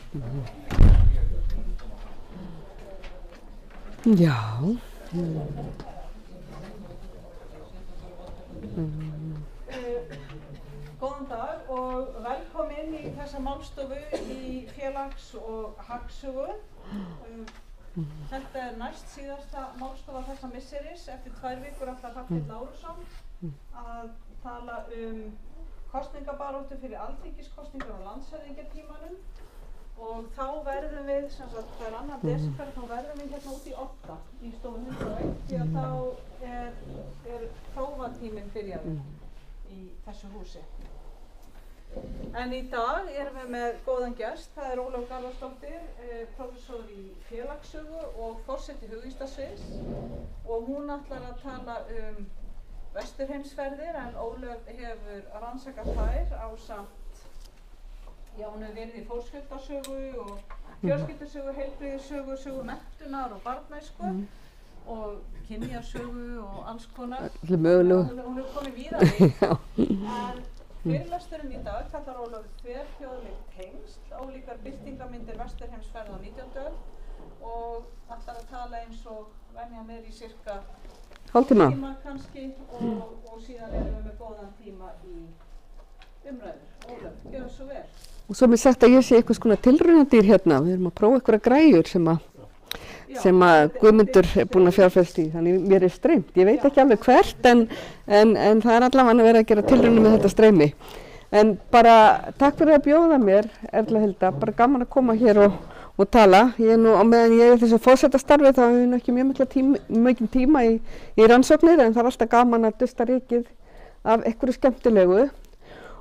Já. Góðan dag og velkomin í þessa málstofu í félags- og hagsögu. Þetta næst síðasta málstofa þessa misseris. Eftir 2 vikur ætlar Hrafnhildur Lárusson að tala kosningabaráttu fyrir alþingiskosningar á landshöfðingjatímanum. Og þá verðum við, sem sagt, það 2. desember, þá verðum við hérna út í 8 í stofu 101 því að þá er prófatíminn byrjaður í þessu húsi. En í dag erum við með góðan gest, það er Ólöf Garðarsdóttir, prófessor í félagssögu og forseti Hugvísindasviðs og hún ætlar að tala vesturheimsferðir en Ólöf hefur rannsakað þær ásamt hún hefur verið í fólksfjöldasögu og fjölskyldusögu, heilbrigðissögu, sögu menntunar og barnæsku og kynjasögu og alls konar. Hún hefur komið víða við. En fyrirlesturinn í dag kallar Ólöf þverþjóðleg tengsl, ólíkar birtingarmyndir vesturheimsferða á 19. öld og ætlar að tala eins og venja mér í cirka hálftíma kannski og síðan erum við með góðan tíma í umræður. Ólöf, gjörðu svo vel. Og svo er mér sagt að ég sé eitthvað svona tilraunadýr hérna. Við erum að prófa einhverja græjur sem að Guðmundur er búinn að fjárfesta í. Þannig mér er streymt. Ég veit ekki alveg hvert en það er allavega verið að gera tilraunir með þetta streymi. En bara takk fyrir að bjóða mér, Erla Hilda. Bara gaman að koma hér og tala. Ég er nú á meðan ég er þessu forsetastarfi þá hefur ég ekki mjög mikinn tíma í rannsóknir en það er alltaf gaman að dusta rykið af einhverju skemmtilegu.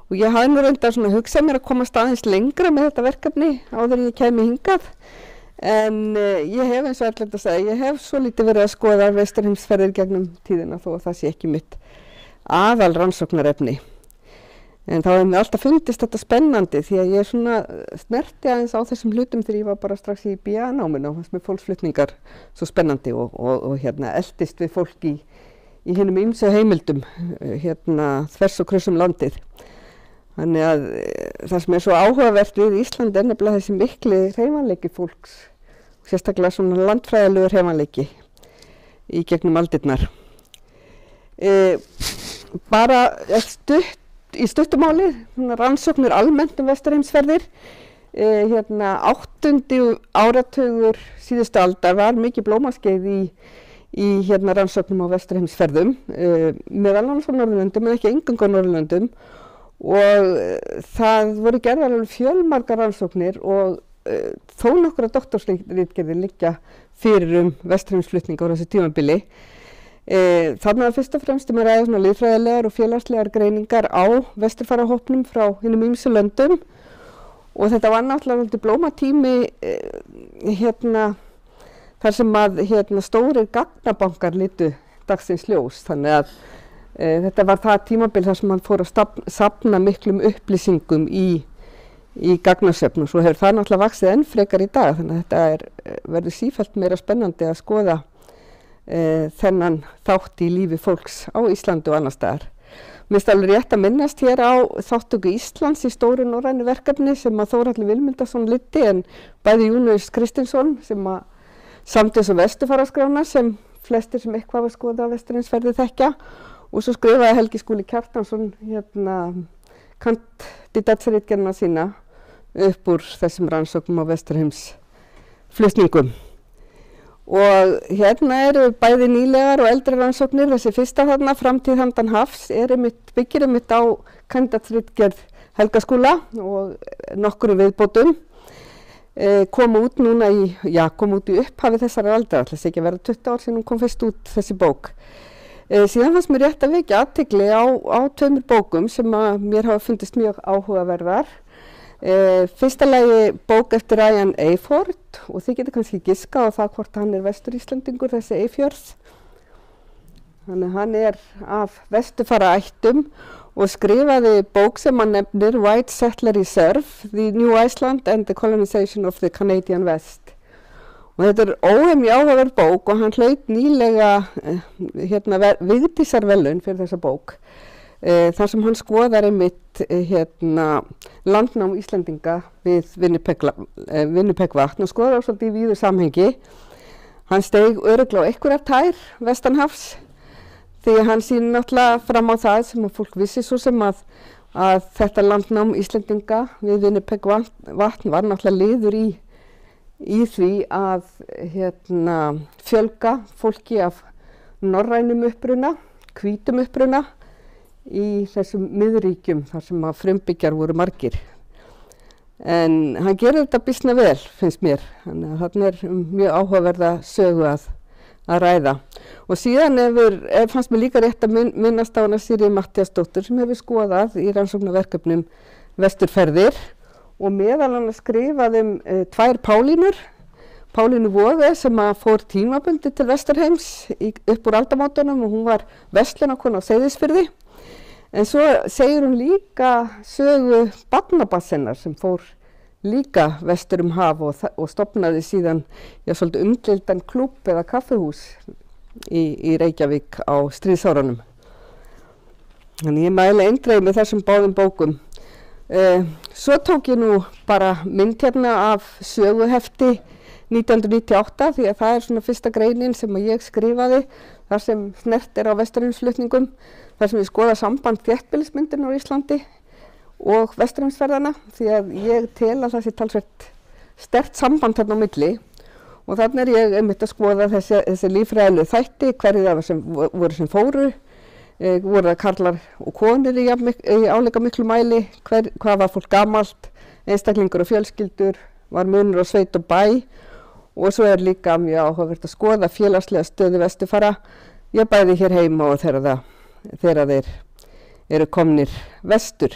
Og ég hafði nú reyndar svona hugsað mér að komast aðeins lengra með þetta verkefni áður en ég kæmi hingað. En ég hef eins og Erla að segja, ég hef svo lítið verið að skoða vesturheimsferðir gegnum tíðina þó að það sé ekki mitt aðal rannsóknarefni. En þá hefur mér alltaf fundist þetta spennandi því að ég svona snerti aðeins á þessum hlutum þegar ég var bara strax í BA-náminu og þess með fólksflutningar svo spennandi og eldist við fólk í hinum ýmsu heimildum þvers og kruss landið. Þannig að það sem er svo áhugavert við Íslandi er nefnilega þessi mikli hreyfanleiki fólks, sérstaklega svona landfræðilegur hreyfanleiki í gegnum aldirnar. Bara í stuttumáli, rannsóknir almennt vesturheimsferðir. 8. áratugur síðustu aldar var mikið blómaskeið í rannsóknum á vesturheimsferðum, meðal annars á Norðurlöndum en ekki eingöngu á Norðurlöndum. Og það voru gerðar alveg fjölmargar rannsóknir og þó nokkra doktorsritgerðir liggja fyrir vesturheimsflutninga á þessu tímabili. Þarna var fyrst og fremst að ræða svona lýðfræðilegar og félagslegar greiningar á vesturfarahópnum frá hinum ýmsu löndum og þetta var náttúrulega blómatími þar sem að stórir gagnabankar litu dagsins ljós, þannig að þetta var það tímabil þar sem hann fór að safna miklum upplýsingum í gagnasöfn og svo hefur það náttúrulega vaxið enn frekar í dag þannig að þetta verður sífellt meira spennandi að skoða þennan þátt í lífi fólks á Íslandi og annar staðar. Mér finnst alveg rétt að minnast hér á þátttöku Íslands í stóru norrænu verkefni sem að Þórhallur Vilmundarson leiddi en bæði Júlíus Kristinsson sem að samdi þessu vesturfaraskrána sem flestir sem eitthvað hafa skoðað vesturheimsferðir þekkja og svo skrifaði Helgi Skúli Kjartansson kandidatsritgerðina sína upp úr þessum rannsóknum á vesturheimsflutningum. Og hérna eru bæði nýlegar og eldri rannsóknir, þessi fyrsta þarna, Framtíð handan hafs, byggir einmitt á kandidatsritgerð Helga Skúla og nokkru viðbótum. Kom út í upphafi þessara aldar, ætla sé ekki að vera 20 ár síðan hún kom fyrst út þessi bók. Síðan fannst mér rétt að vekja athygli á 2 bókum sem að mér hafa fundist mjög áhugaverðar. Fyrsta lagi bók eftir Ian Eyford og þið getur kannski giskað á það hvort hann er vestur-Íslendingur, þessi Eyfjörð. Þannig hann er af vesturfaraættum og skrifaði bók sem hann nefnir White Settler Reserve, The New Iceland and the Colonization of the Canadian West. Og þetta er óhemju áhugaverð bók og hann hlaut nýlega Vigdísarverðlaun fyrir þessa bók. þar sem hann skoðar einmitt landnám Íslendinga við Winnipeg vatn og skoðar svolítið í víðu samhengi. Hann steig örugglega á einhverjar tær vestanhafs því hann sýnir náttúrulega fram á það sem að fólk vissi svo sem að þetta landnám Íslendinga við Winnipeg vatn var náttúrulega liður í því að fjölga fólki af norrænum uppruna, hvítum uppruna í þessum miðríkjum þar sem að frumbyggjar voru margir. En hann gerir þetta býsna vel, finnst mér. Þannig að þarna mjög áhugaverða sögu að ræða. Og síðan fannst mér líka rétt að minnast á hana Sigríði Matthíasdóttur sem hefur skoðað í rannsóknarverkefnum Vesturferðir og meðal annars skrifað tvær Pálínur. Pálínu Voge sem að fór tímabundi til Vesturheims upp úr aldamótunum og hún var verslunarkona á Seyðisfirði. En svo segir hún líka sögu barnabarns hennar sem fór líka vestur haf og stofnaði síðan svolítið umdeildan klúbb eða kaffihús í Reykjavík á stríðsárunum. Þannig ég mæli eindregið með þessum báðum bókum. Svo tók ég nú bara mynd af söguhefti 1998 því að það svona fyrsta greinin sem ég skrifaði þar sem snert á vesturheimsflutningum, þar sem ég skoða samband þéttbýlismyndunar á Íslandi og vesturheimsferðana því að ég tel að það sé talsvert sterkt samband þarna á milli og þarna ég einmitt að skoða þessi líffræðilegu þætti, hverjir það voru sem fóru, voru það karlar og konur í álíka miklu mæli, hvað var fólk gamalt, einstaklingur og fjölskyldur, var munur á sveit og bæ og svo líka mjög áhugavert að skoða félagslega stöðu Vesturfara, ég bæði hér heima og þegar þeir eru komnir vestur.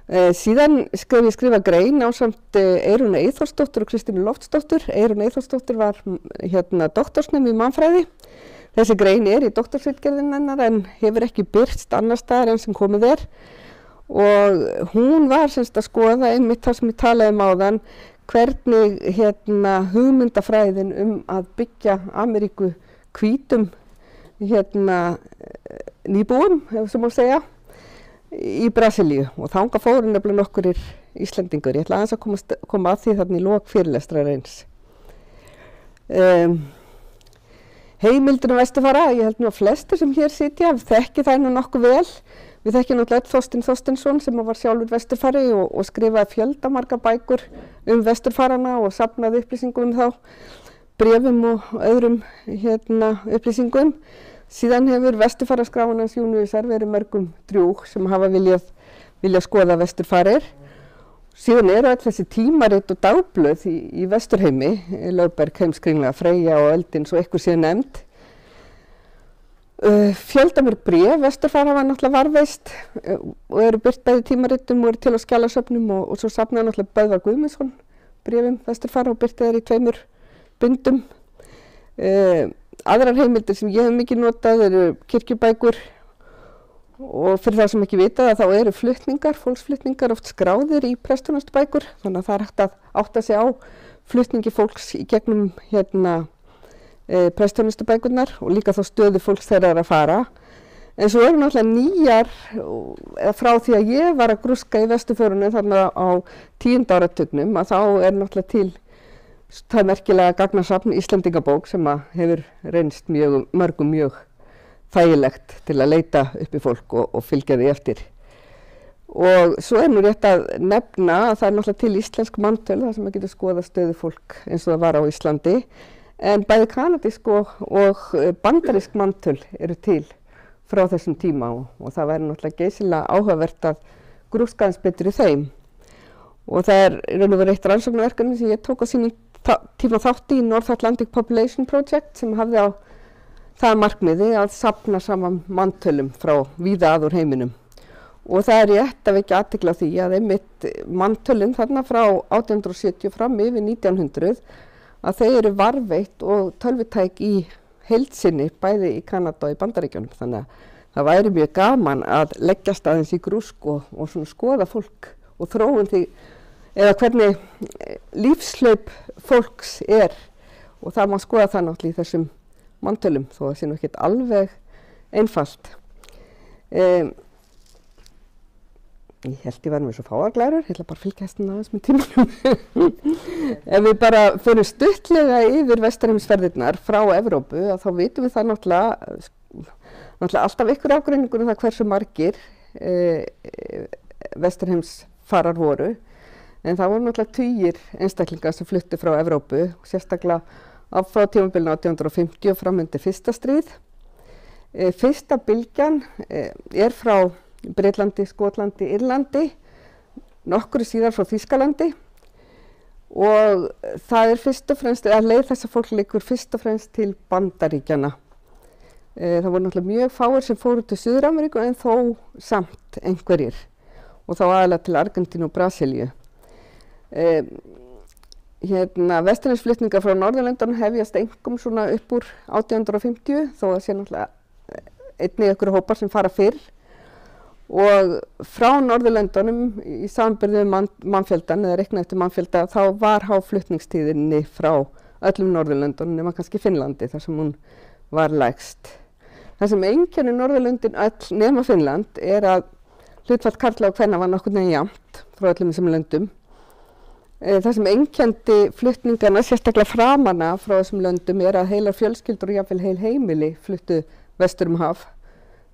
Síðan skrifa grein ásamt Eyrúnu Eyþórsdóttur og Kristínu Loftsdóttur. Eyrún Eyþórsdóttur var doktorsnemi í mannfræði. Þessi grein í doktorsritgerðin hennar en hefur ekki birst annars staðar enn sem komið og hún var semst að skoða einmitt það sem ég talaði áðan, hvernig hugmyndafræðin að byggja Ameríku hvítum nýbúum, sem má segja, í Brasilíu og þangað fóru nefnilega nokkurir Íslendingur. Ég ætla aðeins að koma að því þarna í lok fyrirlestrarins. Heimildin Vesturfara, ég held nú að flestir sem hér sitja þekki það nú nokkuð vel. Við þekkjum náttúrulega Þorstein Þorsteinsson sem var sjálfur Vesturfari og skrifaði fjöldamargar bækur Vesturfarana og safnaði upplýsingum þá, bréfum og öðrum upplýsingum. Síðan hefur Vesturfaraskráin hans Júníusar verið mörgum drjúg sem hafa viljað skoða Vesturfarir. Síðan öll þessi tímarit og dagblöð í Vesturheimi, Lögberg, Heimskringla, Freyja og Öldin, svo eitthvað séu nefnd. Fjöldamörg bréf Vesturfara var náttúrulega varðveist og eru birt bæði tímaritum og eru til á skjalasöfnum og svo safnaði náttúrulega Böðvar Guðmundsson bréfum Vesturfara og birti þær í 2 bindum. Aðrar heimildir sem ég hef mikið notað eru kirkjubækur og fyrir það sem ekki vita þá eru fólksflutningar oft skráðir í prestsþjónustubækur þannig að það hægt að átta sig á flutningi fólks í gegnum prestsþjónustubækurnar og líka þá stöðu fólks þeirra að fara. En svo eru náttúrulega nýjar frá því að ég var að grúska í Vesturförunum þarna á 10. áratugnum að þá náttúrulega til það merkilega gagnasafn Íslendingabók sem hefur reynst mörgum mjög þægilegt til að leita upp í fólk og fylgja því eftir. Og svo nú rétt að nefna að það náttúrulega til íslensk manntöl þar sem maður getur skoða stöðu fólk eins og það var á Íslandi. En bæði kanadísk og bandarísk manntöl eru til frá þessum tíma og það væri náttúrulega geysilega áhugavert að grúska aðeins betur í þeim. Og það raun og veru eitt rannsóknarverkefni sem ég tók á sínum tíma þátti í North Atlantic Population Project sem hafði á það markmiði að safna saman manntölum frá víða að úr heiminum. Og það rétt að vekja athygli á því að einmitt manntölin þarna frá 1870 fram yfir 1900 að þeir eru varðveitt og tölvutæk í heild sinni bæði í Kanada og í Bandaríkjunum. Þannig að það væri mjög gaman að leggjast aðeins í grúsk og svona skoða fólk og þróun því eða hvernig lífslaup fólks og það má skoða það náttúrulega í þessum manntölum þó það sé nú ekkert alveg einfalt. ég held ég var með svo fáar glærur, ég ætla bara að fylgja hestina aðeins með tímanum. Ef við bara förum stuttlega yfir vesturheimsferðirnar frá Evrópu, þá vitum við það náttúrulega alltaf ykkur afgreiningur það hversu margir vesturheimsfarar voru, en það voru náttúrulega tugir einstaklingar sem fluttu frá Evrópu, sérstaklega frá tímabilinu 1850 og fram undir fyrsta stríð. Fyrsta bylgjan frá Bretlandi, Skotlandi, Írlandi, nokkru síðar frá Þýskalandi og það fyrst og fremst, leið þessa fólk liggur fyrst og fremst til Bandaríkjanna. Það voru náttúrulega mjög fáir sem fóru til Suður-Ameríku en þó samt einhverjir og þá aðalega til Argentínu og Brasilíu. Vesturheimsflutningar frá Norðurlöndunum hefjast einkum svona upp úr 1850 þó að sé náttúrulega einnig ykkur hópar sem fara fyrr. Og frá Norðurlöndunum í samanburði við mannfjöldan eða reiknað eftir mannfjölda þá var flutningstíðinni frá öllum Norðurlöndunum nema kannski Finnlandi þar sem hún var lægst. Það sem einkennir Norðurlöndin öll nema Finnland að hlutfall karla og kvenna var nokkurn veginn jafnt frá öllum þessum löndum. Það sem einkenndi flutningarna sérstaklega framanna frá þessum löndum að heilar fjölskyldur og jafnvel heil heimili fluttu vestur haf.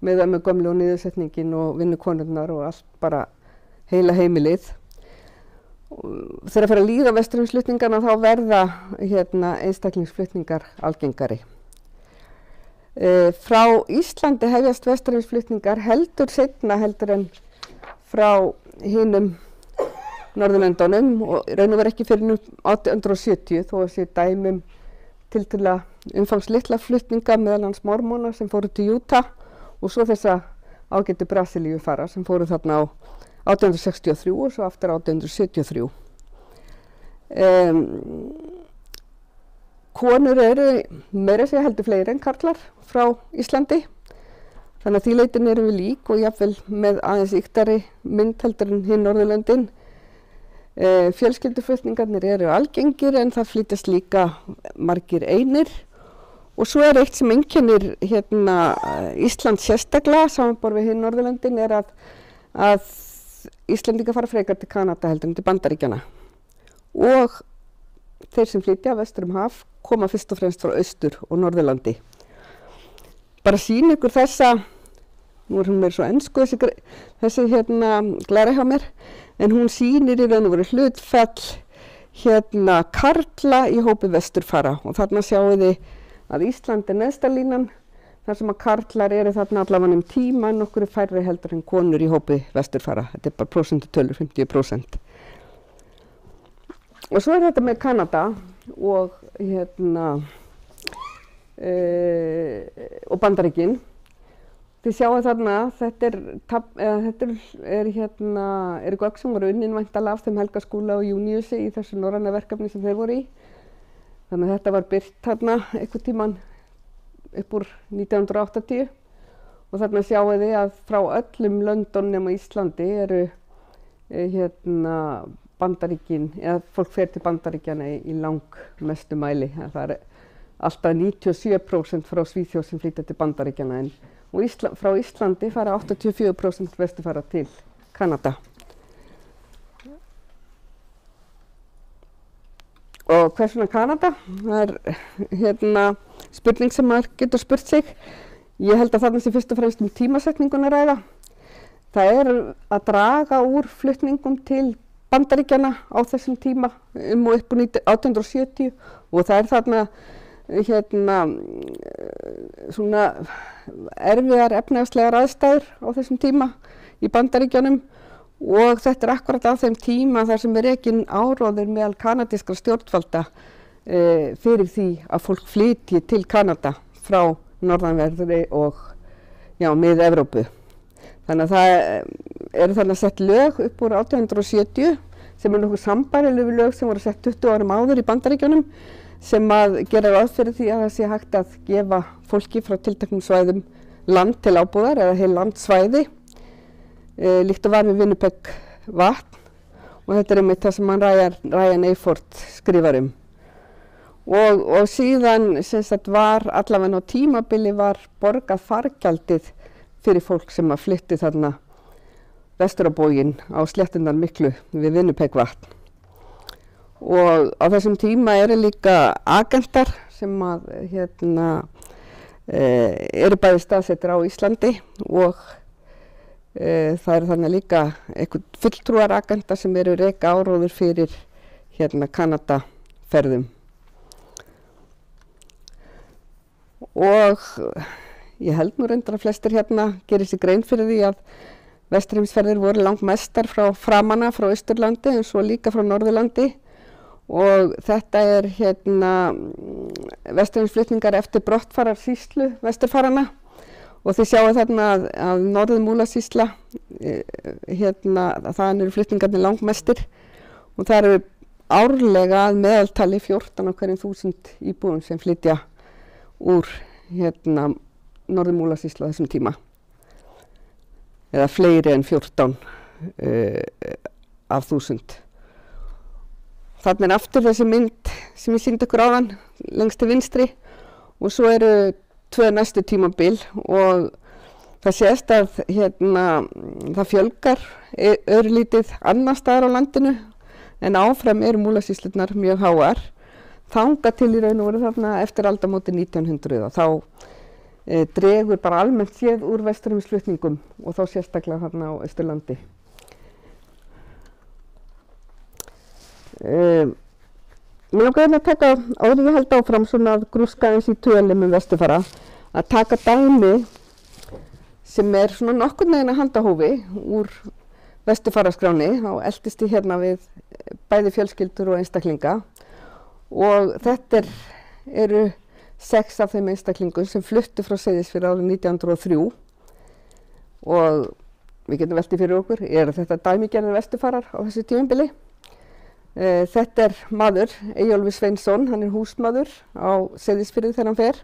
Með gömlu og niðursetningin og vinnukonurnar og allt bara heila heimilið. Þegar fyrir að líða vesturheimsflutningarna þá verða einstaklingsflutningar algengari. Frá Íslandi hefjast vesturheimsflutningar heldur seinna en frá hinum Norðurlöndunum og raun og veru ekki fyrir 1870 þó að sé dæmum tiltölulega umfangslitla flutninga meðal annars mormóna sem fóru til Utah og svo þessa ágætu Brasilíu fara sem fóru þarna á 1863 og svo aftur 1873. Konur meira segja heldur fleiri en karlar frá Íslandi, þannig að því leitin erum við lík og jafnvel með aðeins yktari mynd heldur en hinn Norðurlöndin. Fjölskylduflutningarnir eru algengir en það flytjast líka margir einir. Og svo eitt sem einkennir Ísland sérstaklega samanborið við hinn Norðurlöndin að Íslendingar fara frekar til Kanada heldur en til Bandaríkjanna. Og þeir sem flytja vestur haf koma fyrst og fremst frá Austur- og Norðurlandi. Bara sýna ykkur þessa, nú hún meira svo ensku þessi glæra hjá mér, en hún sýnir í raun og veru hlutfall karla í hópi vesturfara og þarna sjáum við að Ísland neðsta línan þar sem að karlar eru þarna allavega tíma nokkru færri heldur en konur í hópi vesturfara. Þetta bara prósentutölur, 50%. Og svo þetta með Kanada og og Bandaríkin. Þið sjáu þarna, þetta eru gögn sem voru unnin væntanlega af þeim Helga Skúla og Júníusi í þessu norræna verkefni sem þeir voru í. Þannig að þetta var birt þarna einhvern tímann upp úr 1980 og þarna sjáu þið að frá öllum löndunum nema Íslandi eru Bandaríkin, eða fólk fer til Bandaríkjanna í langmestu mæli. Það alltaf 97% frá Svíþjóð sem flytja til Bandaríkjanna og frá Íslandi fara 84% vesturfara til Kanada. Og hvers vegna Kanada? Það spurning sem maður getur spurt sig. Ég held að þarna sé fyrst og fremst tímasetningun að ræða. Það að draga úr flutningum til Bandaríkjanna á þessum tíma og upp úr 1870 og það þarna svona erfiðar efnahagslegar aðstæður á þessum tíma í Bandaríkjunum og þetta akkurat á þeim tíma þar sem rekin áróður meðal kanadískra stjórnvalda fyrir því að fólk flytji til Kanada frá norðanverðri og mið-Evrópu. Þannig að það þarna sett lög upp úr 1870 sem nokkuð sambærileg við lög sem voru sett 20 árum áður í Bandaríkjunum sem að gera ráð fyrir því að það sé hægt að gefa fólki frá tilteknum svæðum land til ábúðar eða heil landsvæði líkt og var við Winnipeg vatn og þetta einmitt það sem Ryan Eyford skrifar og síðan var allavega á tímabili var borgað fargjaldið fyrir fólk sem að flytti þarna vestur á bóginn á sléttundan miklu við Winnipeg-vatn. Og á þessum tíma eru líka agentar sem að eru bæði staðsettir á Íslandi og það eru þannig líka einhvern fulltrúar agenta sem eru reka áróður fyrir Kanadaferðum. Og ég held nú reyndar að flestir gerir sig grein fyrir því að Vesturheimsferðir voru langmestar frá framanna, frá Austurlandi en svo líka frá Norðurlandi. Og þetta er vesturheimsflutningar eftir brottfararsýslu vesturfaranna og þið sjáu þarna að Norður-Múlasýsla, þaðan eru flutningarnir langmestir og það eru árlega að meðaltali 14 á hverjum 1000 íbúum sem flytja úr Norður-Múlasýslu á þessum tíma. Eða fleiri en 14 af 1000. Þarna er aftur þessi mynd sem ég sýndi ykkur áðan, lengst til vinstri og svo eru 2 næstu tímabil og það sést að það fjölgar örlítið annar staðar á landinu en áfram eru Múlasýslurnar mjög háar. Þangað til í raun og veru þarna eftir aldamótin 1900 og þá dregur bara almennt séð úr vesturheimsflutningum og þá sérstaklega þarna á Austurlandi. Mér langaði að taka, áður en ég held áfram svona að grúska eins í tölum vesturfara, að taka dæmi sem er svona nokkurn veginn að handahófi úr vesturfaraskráni og eltist í við bæði fjölskyldur og einstaklinga og þetta eru 6 af þeim einstaklingum sem fluttu frá Seyðisfirði árið 1903 og við getum veltið fyrir okkur, þetta dæmigerðir vesturfarar á þessu tímabili. Þetta er maður, Eyjólfur Sveinsson, hann er húsmaður á Seyðisfirði þegar hann fer.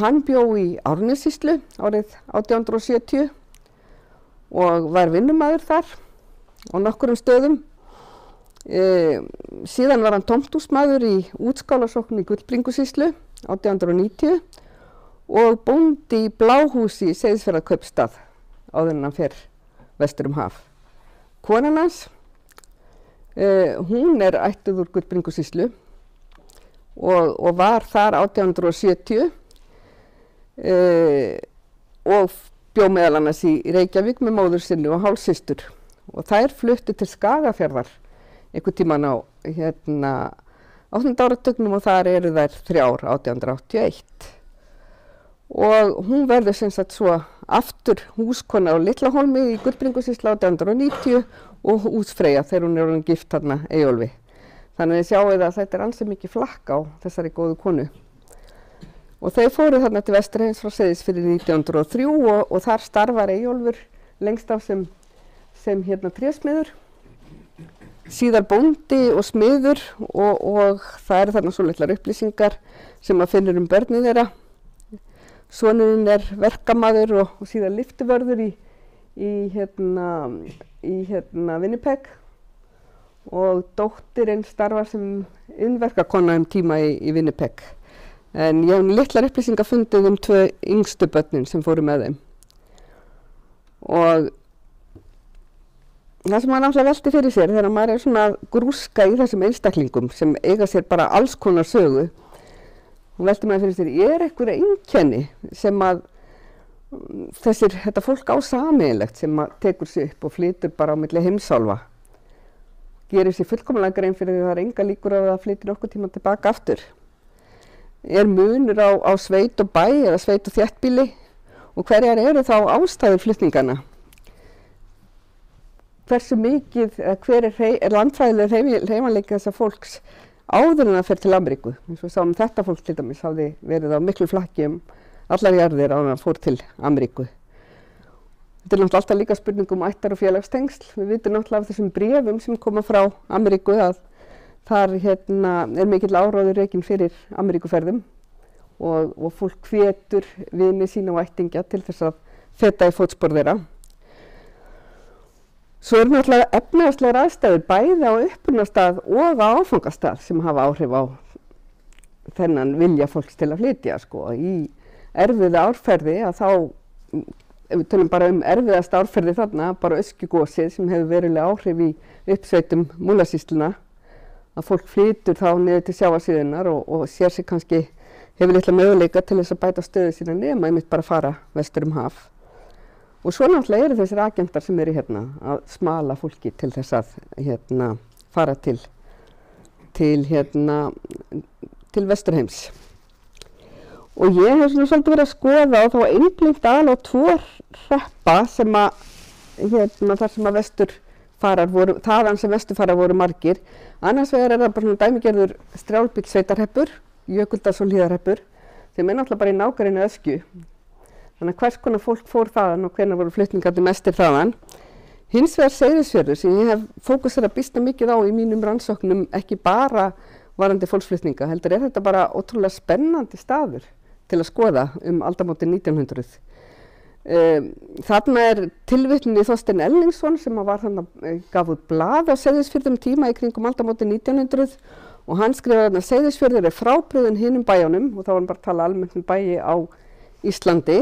Hann bjó í Árnessýslu árið 1870 og var vinnumaður þar á nokkurum stöðum. Síðan var hann tómthúsmaður í Útskálasókn í Gullbringusýslu 1890 og bóndi í Bláhúsi í Seyðisfjarðarkaupstað áður en hann fer vestur haf. Konan hans, hún er ættuð úr Gullbringusýslu og var þar 1870 og bjó meðal annars í Reykjavík með móður sinni og hálfsystur og þær fluttu til Skagafjarðar einhvern tímann á 8. áratugnum og þar eru þær 3 1881 og hún verður sem sagt svo aftur húskona á Litlahólmi í Gullbringusýslu 1890 og húsfreyja þegar hún er orðin gift þarna Eyjólfi. Þannig að þið sjáið að þetta er ansi mikið flakk á þessari góðu konu. Og þeir fóru þarna til Vesturheims frá Seyðisfirði 1903 og þar starfar Eyjólfur lengst af sem trésmiður, síðar bóndi og smiður og það eru þarna svo litlar upplýsingar sem að finnur börnin þeirra. Sonurinn er verkamaður og síðan lyftuvörður í Winnipeg og dóttirinn starfar sem innverkakona tíma í Winnipeg. En ég hef litlar upplýsingar fundið 2 yngstu börnin sem fóru með þeim. Og það sem maður náttúrulega velti fyrir sér þegar maður er svona að grúska í þessum einstaklingum sem eiga sér bara alls konar sögu og velti maður fyrir sér, einhverja einkenni sem að þetta fólk á sameiginlegt sem að tekur sig upp og flytur bara á milli heimsálfa. Gerir sér fullkomlega grein fyrir því að það er enga líkur að það flytur nokkuð tíma tilbaka aftur. Munur á sveit og bæ eða sveit og þéttbýli og hverjar eru þá ástæður flutningana? Hversu mikið, hver er landfræðileg hreyfanleiki þessa fólks áður en það fer til Ameríku? Eins og við sáum þetta fólk til dæmis hafði verið á miklu flakki allar jarðir áður en það fór til Ameríku. Þetta er náttúrulega alltaf líka spurning ættar og félagstengsl. Við vitum náttúrulega af þessum bréfum sem koma frá Ameríku að þar er mikill áróður rekinn fyrir Ameríkuferðum og fólk hvetur vini sína og ættingja til þess að feta í fótspor þeirra. Svo eru náttúrulega efnahagslegar aðstæður bæði á upprunastað og á áfangastað sem hafa áhrif á þennan vilja fólks til að flytja. Í erfiðu árferði að þá ef við tölum bara erfiðast árferði þarna, bara öskugosið sem hefur verulega áhrif í uppsveitum Múlasýsluna, að fólk flytur þá niður til sjávarsíðunnar og sér sig kannski, hefur litla möguleika til þess að bæta stöðu sína nema einmitt bara fara vestur haf. Og svo náttúrulega eru þessir agentar sem eru hérna að smala fólki til þess að fara til Vesturheims. Og ég hef svona svolítið verið að skoða og þá einblínt aðallega á 2 hreppa sem þar sem að vesturfarar voru, þaðan sem vesturfarar voru margir. Annars vegar það bara svona dæmigerður Strjálbýlssveitarhreppur, Jökuldals- og Hlíðarhreppur, sem náttúrulega bara í nágrenni Öskju. Þannig að hvers konar fólk fór þaðan og hvenær voru flutningarnir mestir þaðan. Hins vegar Seyðisfjörður sem ég hef fókusera býsta mikið á í mínum rannsóknum, ekki bara varandi fólksflutninga, heldur þetta bara ótrúlega spennandi staður til að skoða aldamótin 1900. Þarna tilvitnun í Þorstein Ellingsson sem var gaf út blað á Seyðisfjörðum tíma í kringum aldamótin 1900 og hann skrifaði að Seyðisfjörður frábrugðinn hinum bæjunum, og þá var hann bara að tala almennt bæji á Íslandi,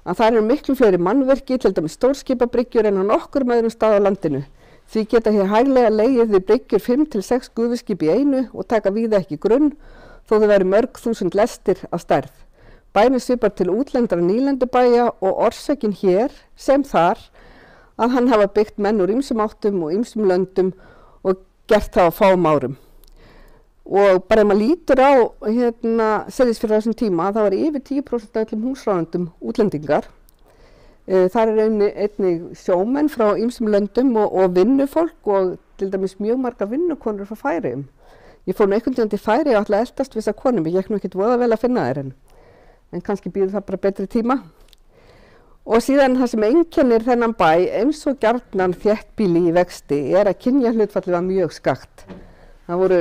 að það eru miklu fleiri mannverki, til dæmis stórskipabryggjur en á nokkurum öðrum stað á landinu. Því geta hér hæglega legið við bryggjur 5 til 6 gufuskip í einu og taka víða ekki grunn, þó þau væri mörg þúsund lestir að stærð. Bæmi svipar til útlendra nýlendubæja og orsökin hér sem þar að hann hafa byggt menn úr ýmsum áttum og ýmsum löndum og gert það á fáum árum. Og bara ef maður lítur á Seyðisfjörð á þessum tíma, þá yfir 10% af öllum húsráðendum útlendingar. Þar einnig sjómenn frá ýmsum löndum og vinnufólk og til dæmis mjög margar vinnukonur frá Færeyjum. Ég fór einhvern tíðan til Færeyja og ætlaði að eltast við þessar konum, ég gekk nú ekkert voða vel að finna þær en kannski býður það bara betri tíma. Og síðan það sem einkennir þennan bæ eins og gjarnan þéttbýli í vexti að kynjahlutfallið var mjög skakt. Það voru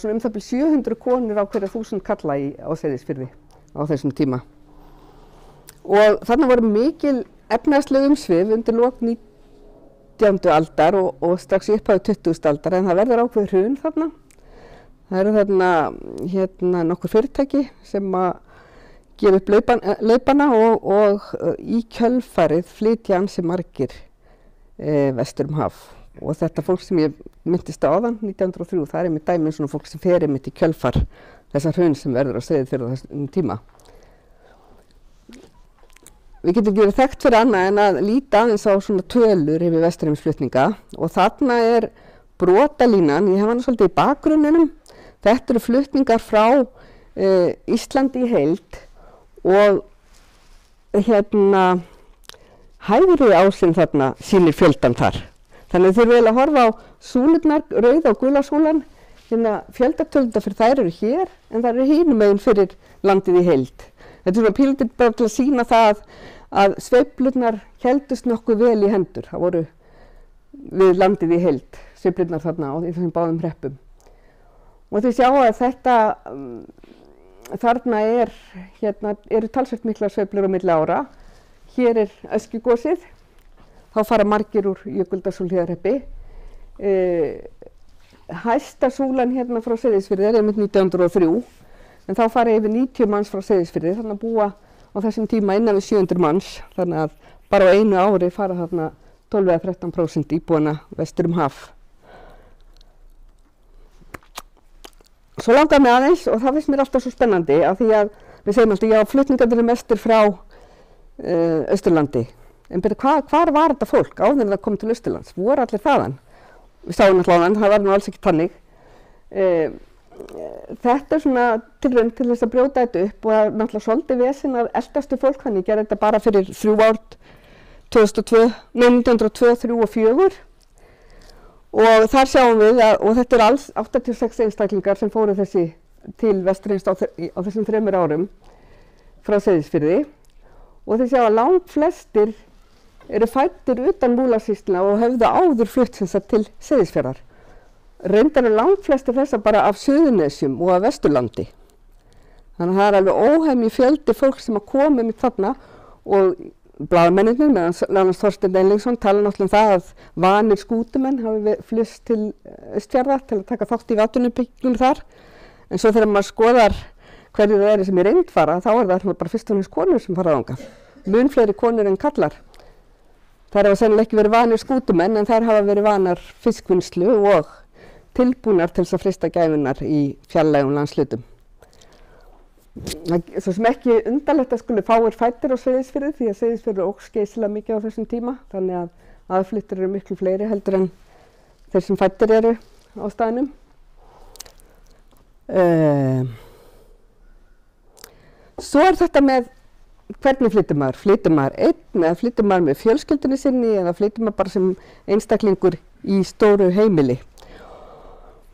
svona það bil 700 konur á hverja 1000 kalla á Seyðisfirði á þessum tíma. Og þarna voru mikil efnahagsleg umsvif undir lok 19. aldar og strax í upphafi 20. aldar, en það verður ákveðið hrun þarna. Það eru þarna nokkur fyrirtæki sem að gefa upp laupana og í kjölfarið flytja ansi margir vestur haf. Og þetta fólk sem ég myndist á áðan, 1903, það einmitt dæmi svona fólk sem fer einmitt í kjölfar þessar hrun sem verður á Seyðisfirði á þessum tíma. Við getum ekki verið þekkt fyrir annað en að líta aðeins á svona tölur yfir Vesturheimsflutninga og þarna brotalínan, ég hef hana svolítið í bakgrunninum. Þetta eru flutningar frá Íslandi í heild og hægri ásinn þarna sýnir fjöldan þar. Þannig að þau eru að horfa á súlurnar, rauða og gula súlan, fjöldatölda fyrir þær eru hér en þær eru hinum megin fyrir landið í heild. Þetta er svona pílítið bara til að sýna það að sveiflurnar héldust nokkuð vel í hendur. Það voru við landið í heild, sveiflurnar þarna í þessum báðum hreppum. Og þið sjá að þetta, þarna eru talsvert miklar sveiflur á milli ára. Hér öskugosið, þá fara margir úr Jökuldals- og Hlíðarhreppi. Hæsta súlan hérna frá Seyðisfirði einmitt 1903. En þá fara yfir 90 manns frá Seyðisfirði, þannig að búa á þessum tíma innan við 700 manns. Þannig að bara á einu ári fara þarna 12–13% íbúanna vestur haf. Svo langar mig aðeins, og það finnst mér alltaf svo spennandi, af því að við segjum alltaf, já, flutningarnir eru mestir frá Austurlandi. En hvar var þetta fólk áður en það kom til Austurlands? Voru allir þaðan? Við sáum alltaf áðan, það var nú alls ekki þannig. Þetta svona tilraun til þess að brjóta þetta upp og það náttúrulega svolítið vesen að eldastu fólk, þannig ég gerði þetta bara fyrir 3 ár, 1902, 3 og 4. Og þar sjáum við og þetta alls 86 einstaklingar sem fóru til Vesturheims á þessum 3 árum frá Seyðisfirði. Og þið sjá að langflestir eru fæddir utan Múlasýslna og höfðu áður flutt til Seyðisfjarðar. Reyndar langflestir þessa bara af Suðurnesjum og af Vesturlandi. Þannig að það alveg óhemji fjöldi fólk sem að koma með þarna og blaðamennirnir, meðan Þorsteinn Ellingsson tala náttúrulega það að vanir skútumenn hafi flust til Austfjarðar til að taka þátt í atvinnuuppbyggingu þar. En svo þegar maður skoðar hverju það sem í reynd fara, þá það bara fyrst og næst konur sem fara þangað. mun fleiri konur en kallar. Þær hafa sennilega ekki verið vanir skútumenn en þær hafa verið vanar fiskvinnslu og tilbúnar til þess að freista gæfunnar í fjarlægum landshlutum. Svo sem ekki undarlegt að skuli fáir fæddir á Seyðisfirði því að Seyðisfjörður óx geysilega mikið á þessum tíma, þannig að aðflyttir eru miklu fleiri heldur en þeir sem fæddir eru á staðnum. Svo þetta með hvernig flytur maður? Flytur maður einn eða flytur maður með fjölskyldunni sinni eða flytur maður bara sem einstaklingur í stóru heimili?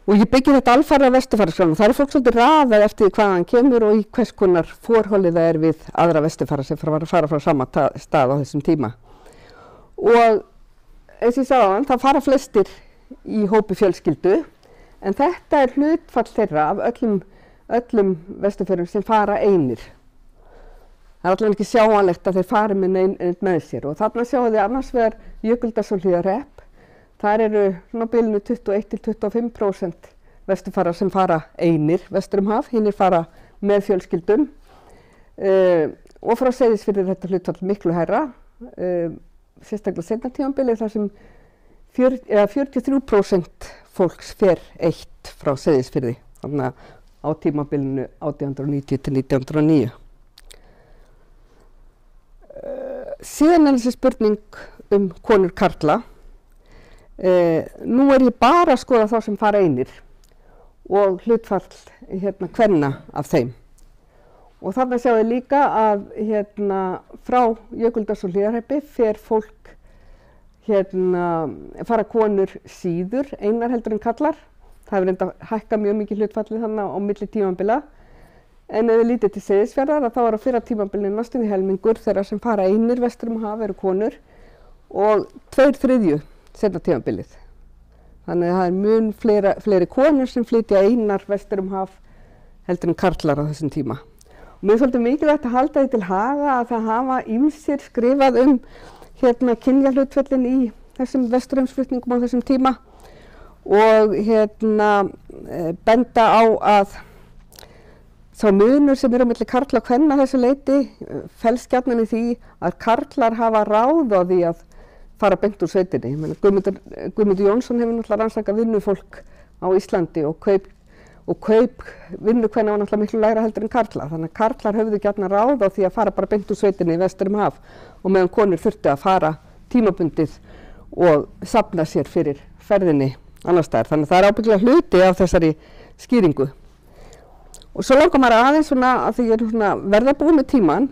Og ég byggi þetta alfarið á vesturfararskrána. Það fólk svolítið raðað eftir hvaðan kemur og í hvers konar forholið það við aðra vesturfara sem fara frá sama stað á þessum tíma. Og eins og ég sagði áðan, það fara flestir í hópi fjölskyldu en þetta hlutfall þeirra af öllum vesturförum sem fara einir. Það allavega ekki sjáanlegt að þeir fari með neinn með sér og þarna sjáum þið annars vegar Jökuldals og Hlíðarhrepp. Þar eru svona bilinu 21–25% vesturfara sem fara einir vestur haf, hinir fara með fjölskyldum og frá Seyðisfirði þetta hlutfall miklu hærra, sérstaklega seinna tímabilið þar sem 43% fólks fer eitt frá Seyðisfirði, þannig á tímabilinu 1890–1909. Síðan þessi spurning konur karla. Nú ég bara að skoða þá sem fara einir og hlutfall kvenna af þeim. Og þarna sjáum við líka að frá Jökuldals og Hlíðarhreppi fer fólk fara konur síður einar heldur en kallar. Það hefur reynda hækkað mjög mikið hlutfallið þannig á milli tímabila. En ef við lítið til Seyðisfjarðar þá á fyrra tímabilinu næstum því helmingur þeirra sem fara einir vestur haf eru konur og 2/3 seinna tímabilið. Þannig að það mun fleiri konur sem flytja einar vestur haf heldur en karlar á þessum tíma. Og mér svolítið mikilvægt að halda því til haga að það hafa ýmsir skrifað kynjahlutföllin í þessum vesturheimsflutningum á þessum tíma og benda á að sá munur sem á milli karla og kvenna að þessu leyti felst gjarnan í því að karlar hafa ráð á því að fara beint úr sveitinni. Guðmundur Jónsson hefur náttúrulega rannsakað vinnufólk á Íslandi og kaup vinnukvenna var náttúrulega miklu lægra heldur en karla. Þannig að karlar höfðu gjarnan ráð á því að fara bara beint úr sveitinni í vestur haf og meðan konur þurftu að fara tímabundið og safna sér fyrir ferðinni annars staðar. Þannig að það ábyggilega hluti af þessari skýringu. Og svo langar maður aðeins svona að því ég verða búin með tíman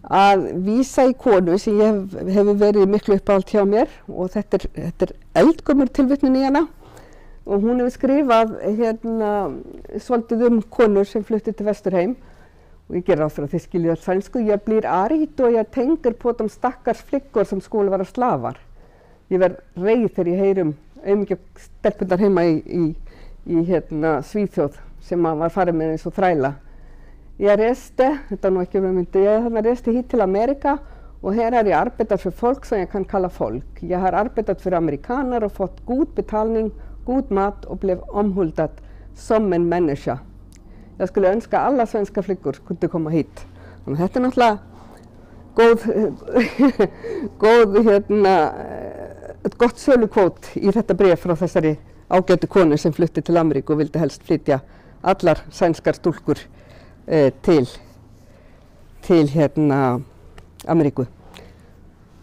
að vísa í konu sem ég hefur verið miklu uppáhald hjá mér og þetta er eldgömmul tilvitnun í hana og hún hefur skrifað svolítið konur sem flutti til Vesturheim og ég ger ráð fyrir að þið skiljið öll sænsku. Jeg blir argt og jeg tenker på de stakkars flickor som skulle vara slavar. Ég verð reið þegar ég heyrum auðmikið stelpurnar heima í Svíþjóð sem var farið med eins og þræla. Jag reste, þetta nú ekki myndi, jag reste hit till Amerika och här har jag arbetat för folk som jag kan kalla folk. Jag har arbetat för amerikaner och fått god betalning, god mat och blev omhuldad som en människa. Jag skulle önska alla svenska flickor kunde komma hit. Och þetta náttúrulega ett gott sölukvót í þetta bréf frá þessari ágætu konu sem flutti til Ameríku og vildi helst flytja allar sænskar stúlkur til Ameríku.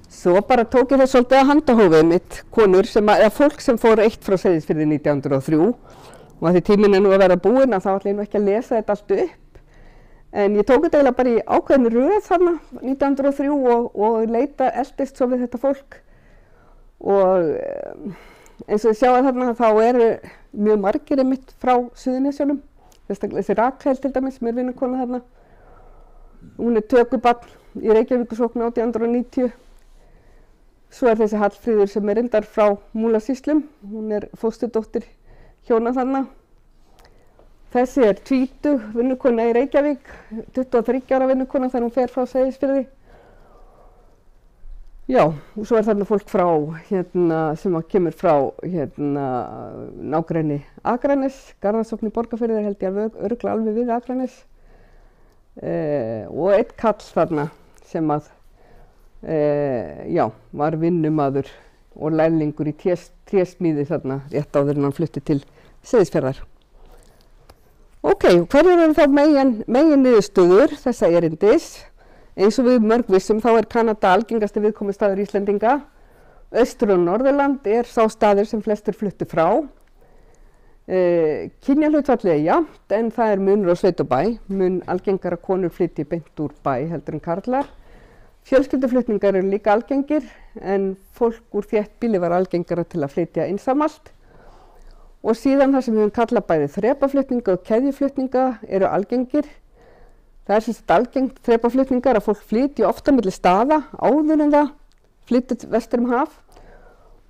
Svo bara tók ég þess svolítið að handahófið mitt konur eða fólk sem fór eitt frá Seyðisfirði 1903 og að því tíminn nú að vera búinn að þá ætla ég nú ekki að lesa þetta allt upp. En ég tók þetta eiginlega bara í ákveðinni röð þarna 1903 og eldist svo við þetta fólk. Og eins og þið sjáum þarna þá eru mjög margir einmitt frá Suðurnesjunum. Þessi Rakel til dæmis sem vinnukona þarna. Hún tökubarn í Reykjavíkursókn 1890. Svo þessi Hallfríður sem reyndar frá Múlasýslum. Hún fósturdóttir hjóna þarna. Þessi tvítug vinnukona í Reykjavík, 23 ára vinnukona þegar hún fer frá Seyðisfirði. Já, og svo þarna fólk frá sem kemur frá nágrenni Akranes, Garðarsókn í Borgarfirði held ég örugglega alveg við Akranes. Og einn kall þarna sem já, var vinnumaður og lærlingur í trésmíði þarna rétt áður en hann flutti til Seyðisfjarðar. Ok, hverjar eru þá megin niðurstöður þessa erindis? Eins og við mörg vissum þá Kanada algengasti viðkomustaður Íslendinga. Austur- og Norðurland sá staður sem flestir fluttu frá. Kynjahlutfallið jafnt en það munur á sveit og bæ. Mun algengara konur flytji beint úr bæ heldur en karlar. Fjölskylduflutningar eru líka algengir en fólk úr þéttbýli var algengara til að flytja einsamalt. Og síðan það sem við höfum kallað bæði þrepaflutninga og keðjuflutninga eru algengir. Það sem sagt algengt þrepaflutningar að fólk flytji ofta milli staða áður en það flytja vestur haf.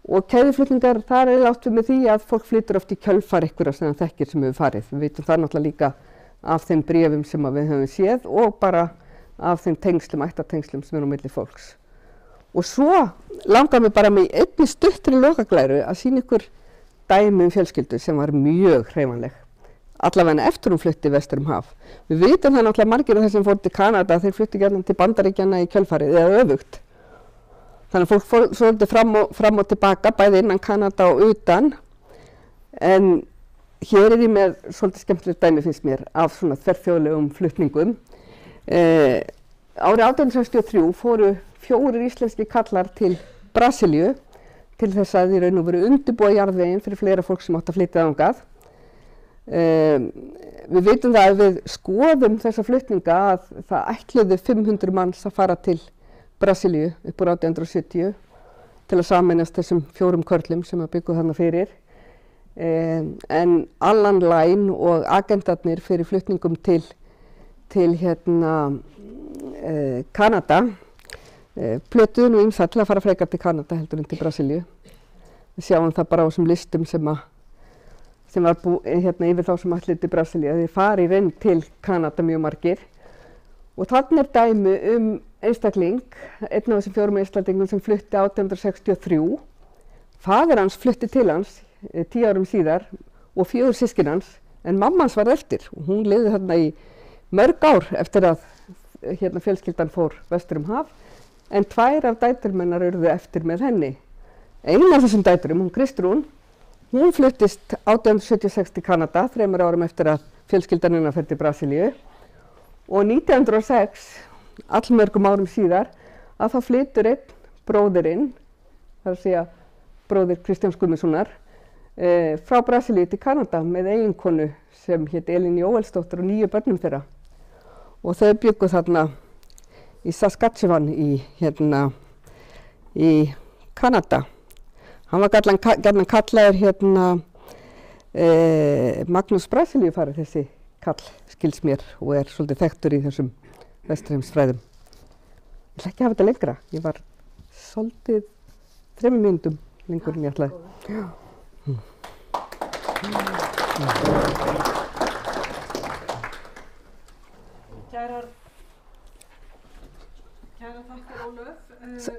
Og keðjuflutningar, það átt við með því að fólk flytur oft í kjölfar einhverja sem það þekkir sem hefur farið. Við vitum það náttúrulega líka af þeim bréfum sem við höfum séð og bara af þeim tengslum, ættartengslum sem eru á milli fólks. Og svo langar mig bara með einni stuttri lokaglæru að sýna ykkur dæmi fjölskyldu sem var mjög hreyfanleg. Allavega eftir hún flutti vestur haf. Við vitum það náttúrulega margir af þessum fór til Kanada, þeir flutti gjarnan til Bandaríkjanna í kjölfarið eða öfugt. Þannig að fólk fór svolítið fram og tilbaka, bæði innan Kanada og utan. En hér ég með svolítið skemmtilegt dæmi finnst mér af svona þverþjóðlegum flutningum. Árið 1863 fóru 4 íslenski kallar til Brasilíu til þess að í raun og veru undirbúa jarðveginn fyrir fleira fólk sem átt að flytja þangað. Við vitum það að við skoðum þessa flutninga að það ætluðu 500 manns að fara til Brasilíu upp úr 1870 til að sameinast þessum 4 körlum sem að byggja þarna fyrir. En Allan Line og agentarnir fyrir flutningum til Kanada plötuðu nú ýmsa til að fara frekar til Kanada heldur en til Brasilíu. Við sjáum það bara á þessum listum sem var yfir þá sem ætluðu til Brasilíu. Þeir fari í raun til Kanada mjög margir. Og þarna dæmi einstakling, einn af þessum 4 einstaklingum sem flutti 1863. Faðir hans flutti til hans 10 árum síðar og 4 systkin hans, en mamma hans var eftir. Og hún lifði þarna í mörg ár eftir að fjölskyldan fór vestur haf, en 2 af dæturmennar urðu eftir með henni. Ein af þessum dæturum, hún Kristrún, hún fluttist 1876 til Kanada, 3 árum eftir að fjölskyldan hennar fer til Brasilíu. Og 1906, allmörgum árum síðar, að þá flytur einn bróðirinn, það að segja bróðir Kristjáns Guðmundssonar, frá Brasilíu til Kanada með eiginkonu sem hét Elín Jóelsdóttir og 9 börnum þeirra. Og þau bjuggu þarna í Saskatchewan í Kanada. Hann var gjarnan kallaður Magnús Brasilíufarið, þessi kall, skils mér, og svolítið þekktur í þessum vesturheimsfræðum. Ég ætla ekki að hafa þetta lengra. Ég var svolítið 3 mínútum lengur en ég ætlaði. Kærar þakkir, Ólöf.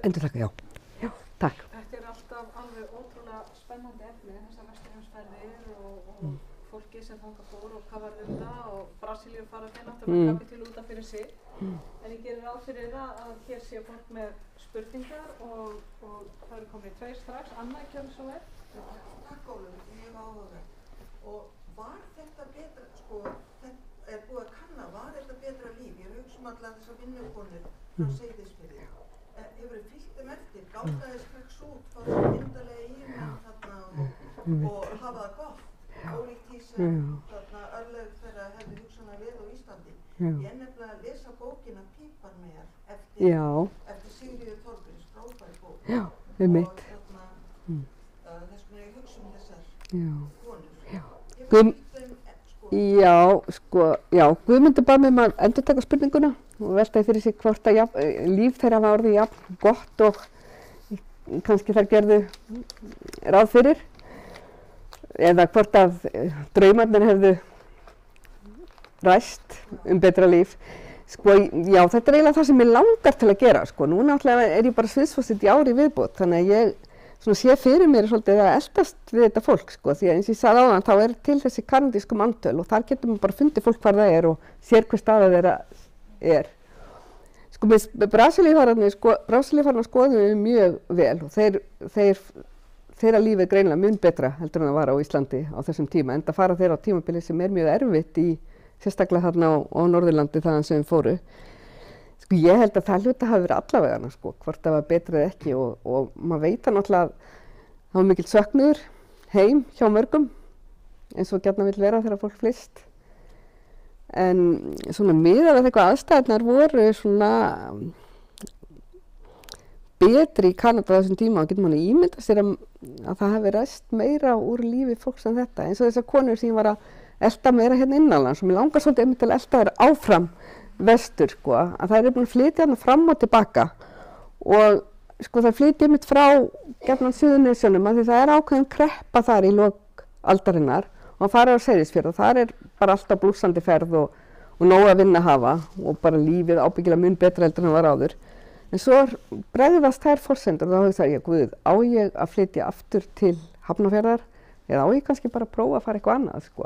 Endur þakka, já. Takk. Þetta alltaf alveg ótrúlega spennandi efni, þessar vesturheimsferðir og fólki sem þangað fór og hvað var það og Brasilíu fara þeir náttúrulega kapítil út af fyrir sig. En ég gerir ráð fyrir að hér sé fólk með spurningar og það eru komin 2 strax. Anna, gjörðu svo vel. Takk Ólöf, mjög áhugaverð. Og var þetta betra, þetta búið að kanna, var þetta betra líf? Ég hugsa allavega þessar vinnukonur frá Seyðisfirði. Hefur þið fylgt þeim eftir, gátaði strax út, fá þessi myndarlega ímenn þarna og hafa það gott, ólíkt því sem þarna örlög þeirra hefði hugsanlega verið á Íslandi. Ég nefnilega að lesa bókina Píparmeyjar eftir Sigríður Þorgríms, frábær bók. Já, einmitt. Og þess vegna ég hugsa þessar konur. Guðmundur bað mig að endurtaka spurninguna og veltaði fyrir sig hvort að líf þeirra var orðið jafn gott og kannski þær gerðu ráð fyrir, eða hvort að draumarnir hefðu ræst betra líf. Já, þetta eiginlega það sem ég langar til að gera. Núna náttúrulega ég bara sviðsfósitt í ár í viðbót, þannig að ég sé fyrir mér svolítið að eldast við þetta fólk, því að eins og ég sagði áðan, þá til þessi kanadísku mantöl og þar getur maður bara fundið fólk hvar það og sér hver staða þeirra Sko með Brasilíufararnir skoðum við mjög vel og þeirra líf greinilega mun betra heldur en það var á Íslandi á þessum tíma, enda fara þeir á tímabili sem mjög erfitt sérstaklega þarna á Norðurlandi þaðan sem fóru. Sko ég held að það hluti hafi verið allavegana sko, hvort það var betra eða ekki og maður veit að náttúrulega það var mikill söknuður heim hjá mörgum eins og gjarnan vill vera þegar fólk flyst. En svona miðað við eitthvað aðstæðurnar voru svona betri í Kanada á þessum tíma og getur manni ímyndað sér að það hafi ræst meira úr lífi fólks en þetta. Eins og þessar konur sem ég var að elta meira hérna innanlands og mér langar svolítið einmitt til að elta þær áfram vestur sko, að það er búin að flytja hérna fram og tilbaka og sko það flytja einmitt frá gjarnan Suðurnesjunum að því það er ákveðin kreppa þar í lok aldarinnar og það farið á Seyðisfjörð og þar er bara alltaf blússandi ferð og nóg að vinna hafa og bara lífið ábyggilega mun betra heldur en það var áður. En svo bregðast þær forsendur og þá hugsa ég, guð, á ég að flytja aftur til Hafnarfjarðar eða á ég kannski bara að prófa að fara eitthvað annað sko.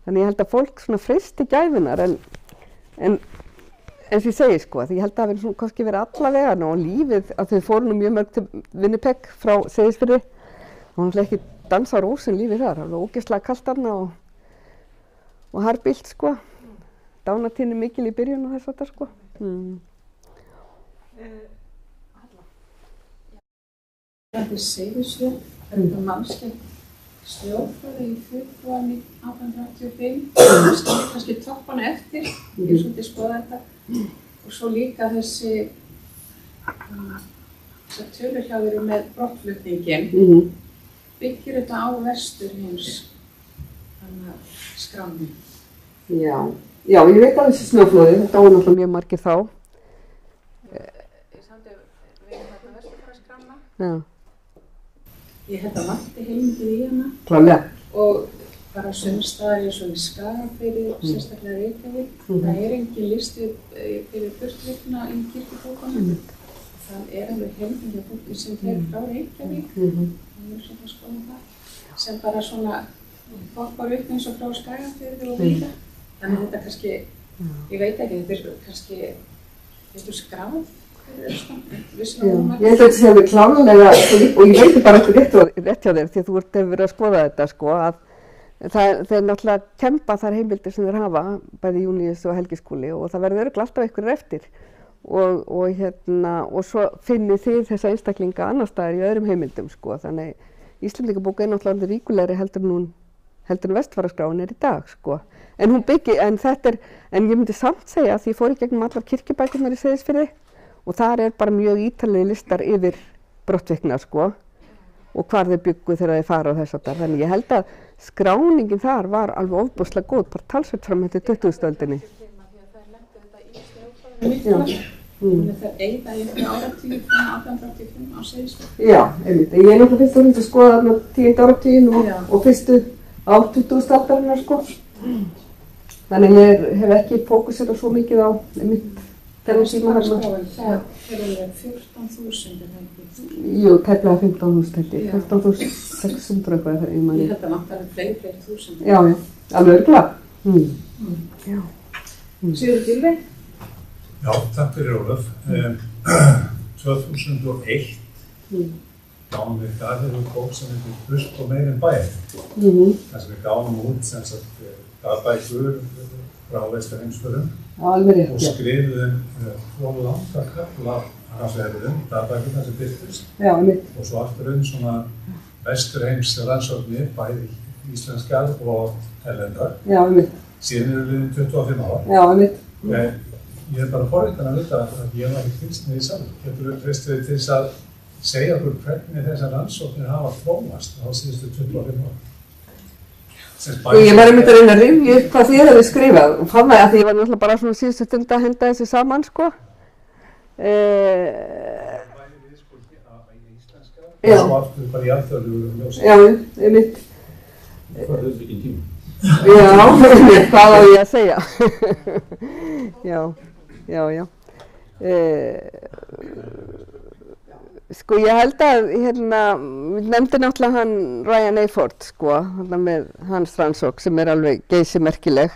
Þannig ég held að fólk svona freisti gæfunar en því segi sko, því ég held að það verið kannski verið alla vegana og lífið að þau fóru mjög mörg til Winnipeg frá Seyðisfirði og hann ekki dansa rósin lífið þar, það var ógeðslega kalt þarna og harðbílt sko, dánatíðni mikil í byrjun og þess að það sko. Þetta er Seyðisfjörð, þetta mannskjöld stjórnfræði í febrúar 1885, kannski toppana eftir, ég svolítið skoða þetta og svo líka þessi töluhjáður með brottflutningin byggir þetta á vesturheims skráni. Já, ég veit að þessi snjóflóði, þetta var náttúrulega mjög margir þá. Ég samti við hérna vesturfara skrána. Já. Ég held að vanti heimildið í hana. Klárlega. Og bara sumstaðar eins og í Skagafirði, sérstaklega Reykjavík. Það er engin listi fyrir burtvikna í kirkjubókunum. Það er alveg heimildið fólki sem fer frá Reykjavík. Það er svona að skoða það. Sem bara svona poppar upp eins og frá Skagafirði og víða. Þannig að þetta kannski, ég veit ekki, þetta er kannski, þetta skráð. Ég held að þetta sé alveg klárlega og ég veit bara ekki rétt hjá þér því að þú hefur verið að skoða þetta sko að þeir náttúrulega kempa þær heimildir sem þeir hafa bæði Júníus og Helgi Skúli og það verður örugglega alltaf einhverjir eftir og svo finnið þið þessa einstaklinga annar staðar í öðrum heimildum sko þannig Íslendingabók er náttúrulega ríkulegri heldur en Vestfaraskráin er í dag sko en ég myndi samt segja að ég fór í gegnum allar kirkjubækurnar í Seyðisfirði og þar er bara mjög ítarlegir listar yfir brottvikna sko og hvar þeir byggu þegar þeir fara á þess að það. Þannig ég held að skráningin þar var alveg ofboðslega góð, bara talsvert fram eftir 20. öldinni. Þannig að það eigða í einhverju áratugum frá 1885 á Seyðisfirði. Já, einmitt. Ég er náttúrulega fyrst að skoða þarna 10. áratuginn og fyrstu á 20. aldarinnar sko. Þannig ég hef ekki fókusera svo mikið á einmitt. Það er 14.000 Jú, tæplega 15.000 15.600 eitthvað þegar ég mæli. Ég held að vantar fleiri þúsund. Já, alveg örgulega. Sigurður Gylfi? Já, takk fyrir Ólöf. 2001 gáum við Garðirðu bók sem heitir Burt og meir en bæinn. Það sem við gáum út sem sagt dagbækur frá Vesturheimsförum. Alveg rétt, og skrifuðum 2 langa kafla af þessum dagbækurnar sem birtust. Já, einmitt. Og svo aftur svona Vesturheims rannsóknir, bæði íslenskar og erlendar. Já, einmitt. Síðan eru við 25 ára. Já, einmitt. Ég er bara forvitin að vita að ég var ekki fylgst með því sjálf. Getur við treystið til þess að segja okkur hvernig þessar rannsóknir hafa þróast á síðustu 25 ára? Ég var einmitt að reyna að rifja upp hvað þið hefði skrifað og fann það að því ég var náttúrulega bara svona síðustu stund að henda þessu saman sko. Já. Og svo aftur bara í alþjóðlegu ljósi. Já, einmitt. Hvað er þetta ekki tíma? Já, hvað á ég að segja? Já. Sko ég held að við nefndi náttúrulega hann Ryan Eyford sko, með hans rannsókn sem er alveg geysimerkileg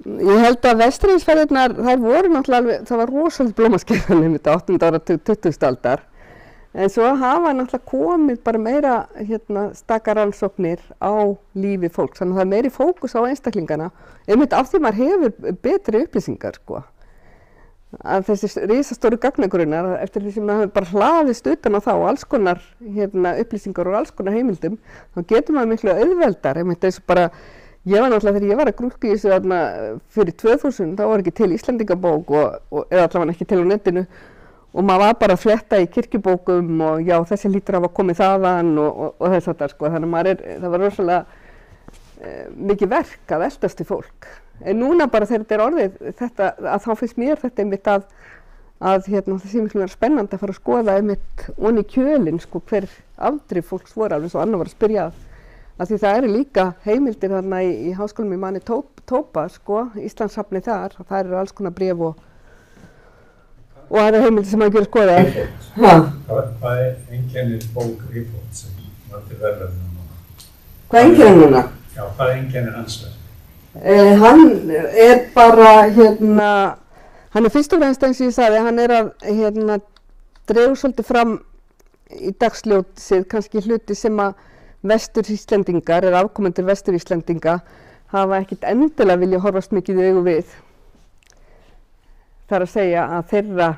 Ég held að Vesturheimsferðirnar, þær voru náttúrulega alveg, það var rosalega blómaskeið um þetta 8. áratug 20. aldar. En svo hafa náttúrulega komið bara meira stakar rannsóknir á lífi fólks. Þannig að það er meiri fókus á einstaklingana. Einmitt af því maður hefur betri upplýsingar, sko. Að þessi risastóru gagnagrunnar, eftir því sem maður hefur bara hlaðist utan á þá, alls konar upplýsingar og alls konar heimildum, þá getur maður miklu auðveldar. Einmitt eins og bara, ég var náttúrulega þegar ég var að grúska í þessu fyrir 2000, þá var ekki til Íslendingabók eða allavega ekki til á netinu og maður var bara að fletta í kirkjubókum og já, þessi lítur hafa komið þaðan og þess að það, sko. Þannig að það var rosalega mikið verk að eltast í fólk. En núna bara þegar þetta er orðið, þetta, að þá finnst mér þetta einmitt að það sé miklu verið spennandi að fara að skoða einmitt onni kjölinn, sko, hver afdrif fólks voru, alveg eins og Anna var að spyrja að því það eru líka heimildir þarna í háskólanum í Manitoba, sko, Íslandssafni þar, og það eru alls konar bréf og það eru heimildir sem maður getur skoða. Hvað einkennir bók Report sem var til verðlauna núna? Hvað einkennir núna? Já, hvað einkennir hans verð? Hann er bara, hann er fyrst og fremst eins og ég sagði, hann er að dregur svolítið fram í dagsljósið kannski hluti sem að Vestur-Íslendingar eða afkomendur Vestur-Íslendinga hafa ekkert endilega vilja horfast mikið í augu við. Það er að segja að þeirra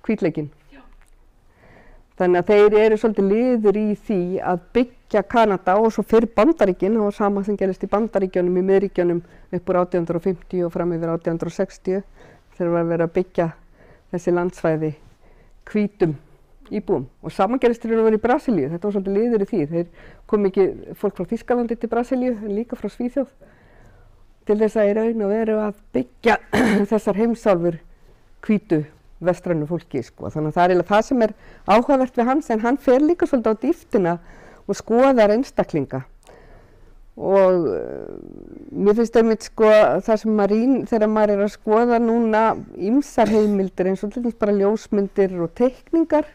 hvítleikinn. Þannig að þeir eru svolítið liður í því að byggja Kanada og svo fyrir Bandaríkin, það var sama sem gerist í Bandaríkjunum, í miðríkjunum upp úr 1850 og fram yfir 1860 þegar var verið að byggja þessi landsvæði hvítum íbúum. Og sama gerist þegar það var í Brasilíu, þetta var svolítið liður í því. Þeir kom ekki fólk frá Þýskalandi til Brasilíu en líka frá Svíþjóð til þess að í raun og veru að byggja þessar heimsálfur hvítu vestrænu fólki, sko. Þannig að það er eiginlega það sem er áhugavert við hans, en hann fer líka svolítið á dýptina og skoðar einstaklinga. Og mér finnst einmitt, sko, það sem þegar maður er að skoða núna ýmsar heimildir eins og til dæmis bara ljósmyndir og teikningar,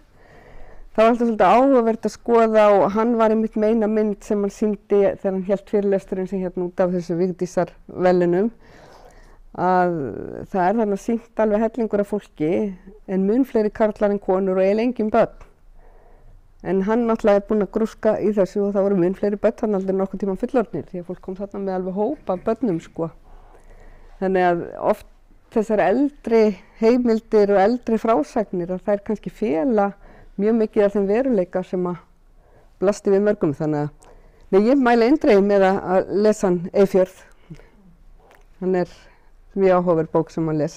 það var alltaf svolítið áhugavert að skoða og hann var einmitt með eina mynd sem hann sýndi þegar hann hélt fyrirlesturinn sem hérna út af þessu Vigdísarverðlaunum, að það er þarna sýnt alveg hellingur af fólki en mun fleiri karlar en konur og eiginlega engin börn. En hann náttúrulega er búinn að grúska í þessu og það voru mun fleiri börn hann aldrei nokkuð tíma fullorðnir því að fólk kom þarna með alveg hópa af börnum, sko. Þannig að oft þessar eldri heimildir og eldri frásagnir að þær kannski fela mjög mikið af þeim veruleika sem að blasti við mörgum. Þannig að ég mæli eindregið með að lesa hann Eyfjörð. Hann er mjög áhugaverð bók sem maður les.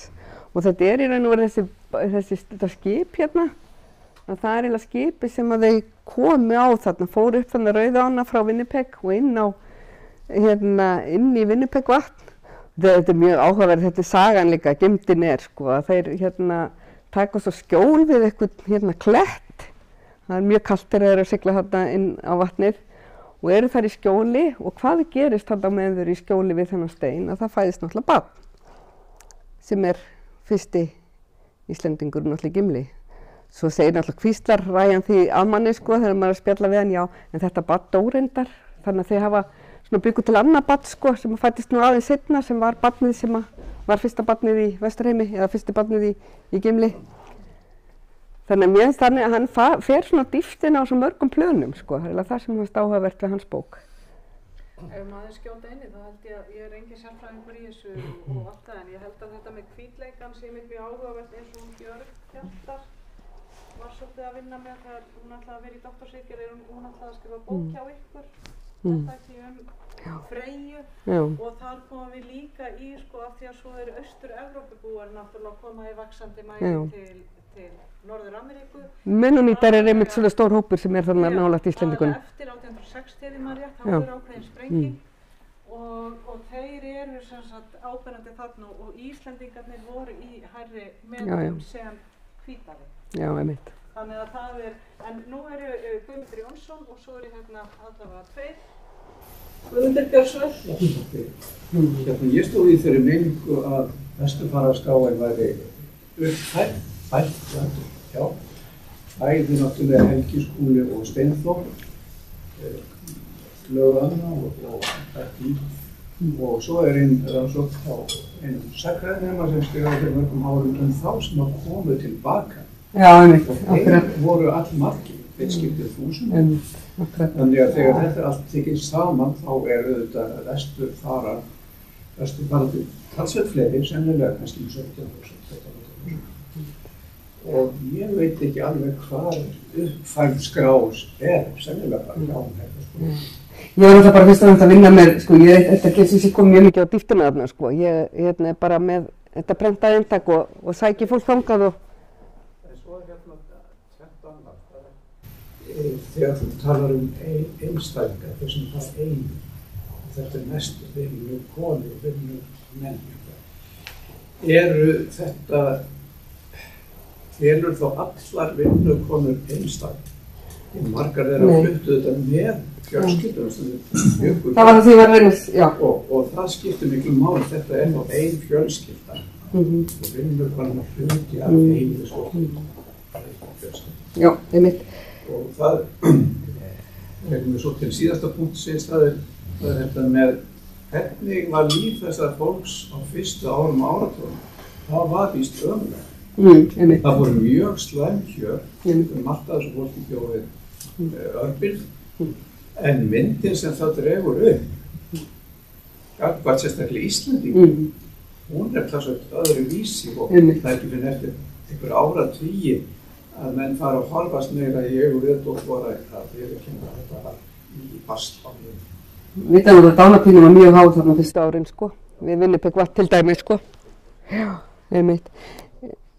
Og þetta er í raun og veru þetta skip hérna, að það er eiginlega skipi sem að þau komu á þarna, fóru upp þannig Rauðána frá Winnipeg og inn í Winnipeg vatn. Þetta er mjög áhugaverð, þetta er sagan líka, geymdin er, sko, að þeir taka svo skjól við eitthvað klett. Það er mjög kalt þegar þeir eru að sigla þarna inn á vatnið og eru þar í skjóli og hvað gerist þarna með þeir í skjóli við þennan stein, að það fæðist náttúrulega barn sem er fyrsti Íslendingur náttúrulega í Gimli. Svo segir náttúrulega hvíslar ræjan því að manni, sko, þegar maður er að spjalla við hann, já, en þetta barn dó reyndar, þannig að þeir hafa svona byggt til annað barn, sko, sem fæddist nú aðeins seinna, sem var barnið sem var fyrsta barnið í Vesturheimi eða fyrsti barnið í Gimli. Þannig að mér finnst þannig að hann fer svona dýptina á svo mörgum plönum, sko, það er það sem fannst áhugavert við hans bók. Ef maður skjóta inni, þá held ég er engin sérfræðingur í þessu og allt það, en ég held að þetta með hvítleikan sé mjög áhugavert eins og Björg Hjaltar var svolítið að vinna með þegar hún ætlaði að vera í doktorsritgerð, hún ætlaði að skrifa bók hjá ykkur, þetta ekki Freyju og þar komum við líka í, sko, af því að svo eru Austur-Evrópubúar náttúrulega koma í vaxandi mæli til Norður-Ameríku. Mennónítar er einmitt svona stór hópur sem er þarna nálægt Íslendingunum. Eftir 1860 hefði maður rétt, þá er ákveðin sprenging og þeir eru sem sagt áberandi þarna og Íslendingarnir voru í hærri meðlum sem hvítari. Já, einmitt. Þannig að það er, en nú eru Guðmundur Jónsson og svo eru hérna allavega tveir. Guðmundur Björnsvöld. Ég stóð í þeirri meiningu að Vesturfaraskráin væri uppfært, bæði náttúrulega Helgi Skúli og Steinþór. lögðana og ekki. Og svo einn rannsókn á einum sagnfræðinema sem skrifaði fyrir mörgum árum þá sem komu tilbaka. Já, einmitt. Og þeir voru allmargir, þeir skiptið 1000. Þannig að þegar þetta allt tekið saman þá auðvitað vestur farandi talsveit fleiri, sennilega kannski 17%. Og ég veit ekki alveg hvað uppfærð skrás sennilega bara hjá hérna. Ég var alltaf bara fyrst og fremst að vinna með, sko, ég er þetta ekki sem kom mjög mikið á dýptina þarna, sko. Ég er bara með þetta prentaði eintak og sæki fólk þangað og... En svo hérna tvennt annað. Þegar þú talar einstæðingar, þessum það einu, þetta mest vinnu konur, vinnu menn. Þetta, telur þá allar vinnukonur einstæðingar? Margar þeirra fluttu þetta með fjölskyldur það var það því var reynist, já. Og það skiptir miklu máli, þetta þá ein fjölskylda og vinnur bara hluti af einu fjölskylda. Já, einmitt. Og það við svo til síðasta punkt síðast það er þetta með hvernig var líf þessar fólks á fyrstu árum áratugum. Það var víst ömurlegt. Það voru mjög slæm kjör margt af þessu fólki bjó við örbirgð. En myndin sem það dregur upp, hvað sérstaklega Íslandingur, hún talsvert öðru vísi og það ekki fyrir eftir einhver áratugi að menn fara að horfast meira í augu við og voru að viðurkenna þetta í bastlánum. Við þannig að dánartíðin var mjög há þarna fyrsta árin, sko. Við Winnipeg var til dæmis, sko. Já, einmitt.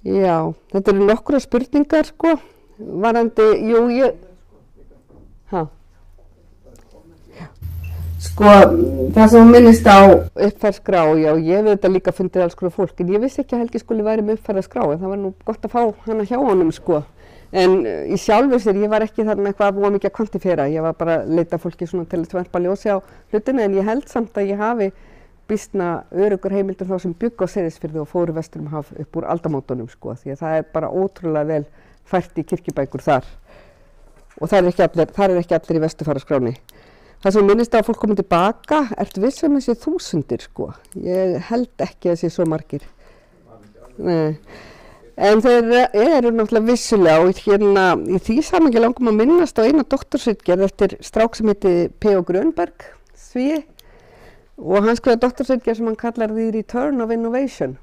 Já, þetta eru nokkra spurningar, sko. Varandi, Sko, það sem hún minnist á uppfærðskrá, já, ég hef þetta líka fundið alls konar fólk, en ég vissi ekki að Helgi skuli væri með uppfærðskrá, en það var nú gott að fá hana hjá honum, sko. En í sjálfu sér, ég var ekki þarna eitthvað að mikið að kvantifera, ég var bara að leita fólki svona til að verpa ljósi á hlutina, en ég held samt að ég hafi býsna öruggur heimildur þá sem bjuggu á Seyðisfirði og fóru vestur haf upp úr aldamótunum, sko, því að það er bara ótrúlega vel fært í kirkjubækur þar. Og það er ekki allir í vesturfararskráni. Það sem minnist á að fólk komið tilbaka, ertu viss um þessi 1000, sko? Ég held ekki að þessi svo margir. Nei. En þeir eru náttúrulega vissulega og hérna í því samhengi langum að minnast á eina doktorsritgerð eftir strák sem heiti P.O. Grönberg, Svíi, og hann skrifaði doktorsritgerð sem hann kallar The Return of Innovation.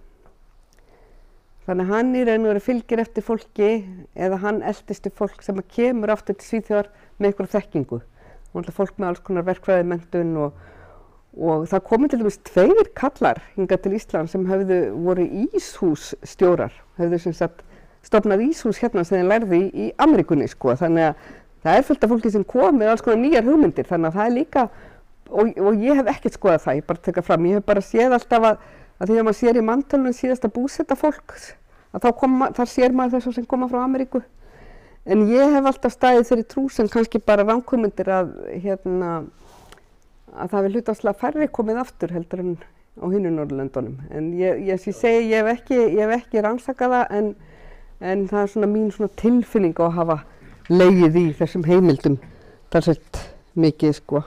Þannig að hann í raun og veru fylgir eftir fólki eða hann eldistu fólk sem kemur aftur til Svíþjóðar með einhverja þekkingu. Og fólk með alls konar verkfræðimenntun og það komu til dæmis 2 kallar hingað til Ísland sem voru íshússtjórar, höfðu sem sagt stofnað íshús hérna sem þeir lærði í Ameríkunni, sko. Þannig að það er fullt af fólki sem kom með alls konar nýjar hugmyndir, þannig að það er líka, og ég hef ekkert skoðað það, ég bara teka fram, ég hef bara séð alltaf að þegar maður sér í manntölunum síðasta búsetta fólk, að þar sér maður þessu sem koma frá Ameríku. En ég hef alltaf staðið þeirri trú sem kannski bara ranghugmyndir að það hefur hlutfallslega færri komið aftur heldur en á hinum Norðurlöndunum. En ég segi, ég hef ekki rannsakað það, en það er svona mín svona tilfinning á að hafa legið í þessum heimildum talsvert mikið, sko.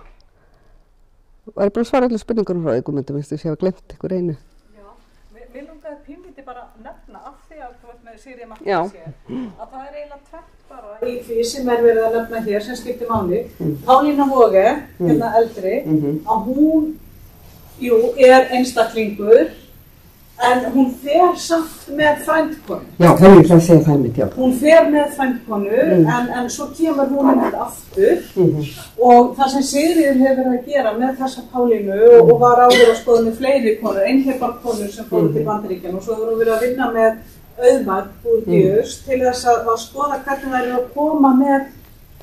Var ég búin að svara allir spurningunum frá Guðmundur, minnst þess að ég hafa glemt ykkur einu? Já, mér langaði pínlítið bara nefna af því að þú veit með Sigríði Matthías hér, að það er eiginlega tvennt bara í því sem er verið að nefna hér sem skiptir máli. Pálína Voge, hérna eldri, að hún, er einstaklingur, en hún fer samt með frændkonu. Já, það er það að segja það mitt, já. Hún fer með frændkonu, en svo kemur hún einmitt aftur og það sem Sigríður hefur verið að gera með þessa Pálínu og var áður að skoða með fleiri konur, einhleifarkonur sem fóru til Bandaríkjanna og svo hefur hún verið að vinna með Auðmar Bourdieu's til þess að skoða hvernig það er að koma með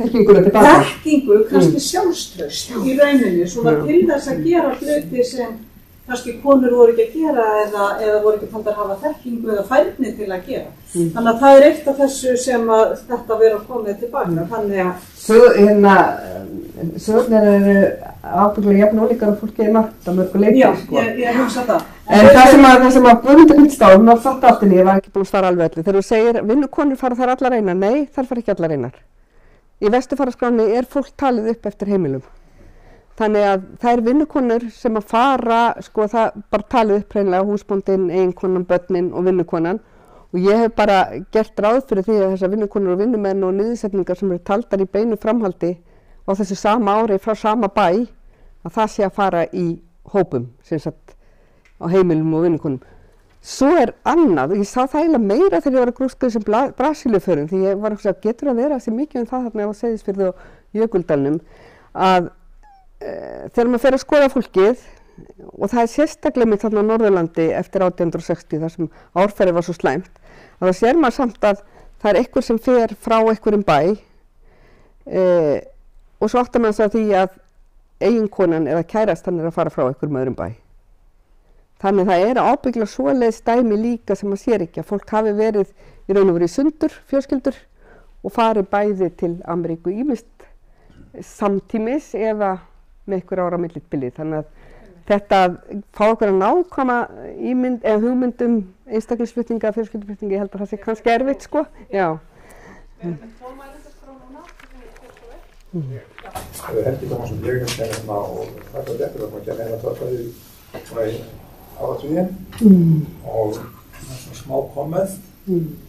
þekkingu, kannski sjálfstraust í rauninni, svona til þess að gera hluti sem kannski konur voru ekki að gera eða voru ekki taldar að hafa þekkingu eða færni til að gera. Þannig að það er eitt af þessu sem að þetta verður að koma tilbaka. Þannig að sögurnar eru ábyggilega jafn ólíkar og fólki er margt á mörgu leyti, sko. Já, ég hugsa það. En það sem að Guðmundur minnst á, hún var fatt aftur, ég var ekki búin að svara alveg öllu. Þegar þú segir, vinnukonur fara þar allar einar, nei, þar fara ekki allar einar. Í vesturfararskráni er fólk talið upp eftir heimilum. þannig að þær vinnukonur sem að fara, sko það bara talið upp hreinlega húsbóndinn, eiginkonan, börnin og vinnukonan og ég hef bara gert ráð fyrir því að þessar vinnukonur og vinnumenn og niðursetningar sem eru taldar í beinu framhaldi á þessu sama ári frá sama bæ að það sé að fara í hópum, sem sagt á heimilum og vinnukonum. Svo annað, ég sá það eiginlega meira þegar ég var að grúska þessum Brasilíuförum því ég var að getur að vera þessi mikið það þarna á Seyðisfirði og Jökuldalnum að þegar maður fer að skoða fólkið og það sérstaklega mitt þarna á Norðurlandi eftir 1860 þar sem árferði var svo slæmt að það sér maður samt að það einhver sem fer frá einhverjum bæ og svo áttar maður að því að eiginkonan eða kærastan að fara frá einhverjum öðrum bæ. Þannig það ábyggilega svoleiðis dæmi líka sem maður sér ekki að fólk hafi verið í raun og veru í sundur, fjölskyldur og farið bæði til Ameríku ýmist samtímis eða með einhver ára millibili. Þannig að þetta fá okkur að nákvæma ímynd eða hugmyndum einstaklingsflutninga, fjölskylduflutninga, ég held að það sé kannski erfitt sko. Já. Það heldur það sem ég hef kennið og það er eftir að maður kennið að það í áratuginn og svona smá komið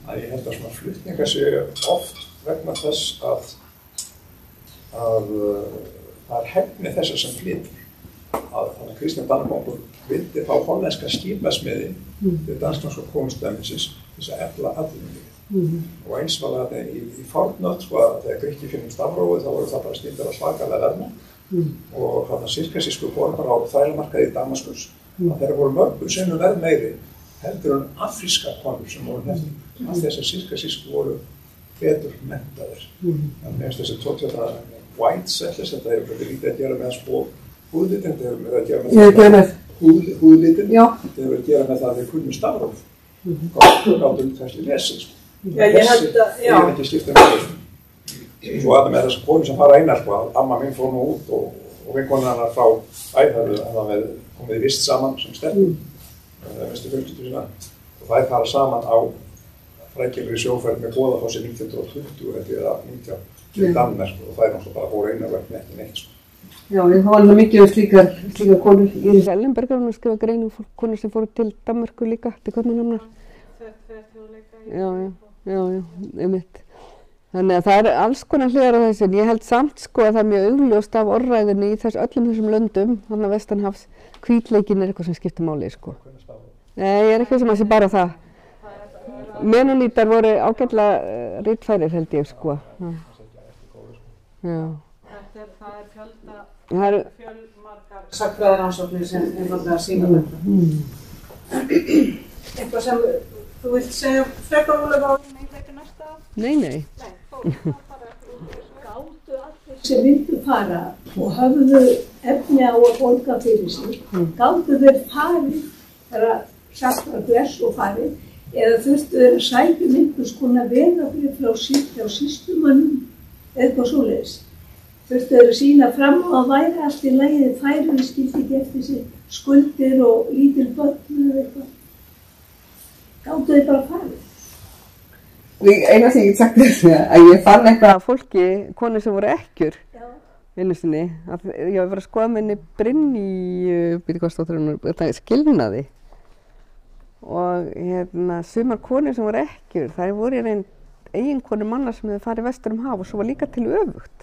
að ég held að svona flutningar séu oft vegna þess að það er hefni þessar sem flytur. Þannig að Kristján Dannemokur vildi fá hollenska skipasmiði til danskans og konungsdæmisins til þess að efla atvinnulífið. Og eins var það í fornöld, sko, þegar Grikki finnum stafrófið þá voru það bara snilldar svakalega verðmenn og þarna sirkasísku borgar á þrælamarkaði í Damaskus að þeirra voru mörgum sinnum verð meiri heldur en afrískar konur sem voru nefnir af þess að sirkasísku voru betur menntaðir. Þannig að þessi tóttjóta white settlers, þetta hefur lítið að gera með sko húðlitin, þetta hefur verið að gera með húðlitin, þetta hefur verið að gera með það að þeir kunnu stafróf gátum þessi lesið. Ég held að, ég hef ekki skipt með þessu. Svo að það með þessar konur sem fara einar, sko, að amma mín fór nú út og vinkonan hennar frá æðhöfðu, hann komið í vist saman sem stelpum, mestu fjölskyldu sína, og þær fara saman á frækilegri sjóferð með Goðafossi 1920 eða 19 til Danmörk og þær náttúrulega bara fóru einar og ekki neitt, sko. Já, það var alveg mikið slíkar konur. Íris Ellenberger hún skrifa grein konur sem fóru til Danmörku líka, til Kaupmannahafnar. Já, einmitt. Þannig að það alls konar hliðar á þessu, en ég held samt sko að það mjög augljóst af orðræðinni í öllum þessum löndum, þarna vestanhafs, hvítleikin eitthvað sem skiptir máli, sko. Nei, ég ekki sem að sé bara það. Mennonítar voru ágætlega ritfærir, held ég, sko. Já. Það er fjölmargar sagnfræðirannsóknir sem einfaldlega sýna þetta. Eitthvað sem þú vilt segja frekar Ólöf á næsta? Nei. Gátu allir sem vildu fara og höfðu efni á að borga fyrir sig, gátu þeir farið þegar sagt var bless og farið eða þurftu þeir að sækja einhvers konar vegabréf frá sýslumönnum eitthvað svoleiðis. Þurftu þeir að sýna fram á að væri allt í lagi þeir færu skildi ekki eftir sig skuldir og lítil börn eða eitthvað. Gátu þeir bara farið. Eina sem ég get sagt er að ég fann eitthvað af fólki, konur sem voru ekkjur einu sinni, að ég var að vera að skoða með henni Brynju skilnaði og sumar konur sem voru ekkjur, þær voru í raun eiginkonur manna sem hefði farið vestur haf og svo var líka til öfugt.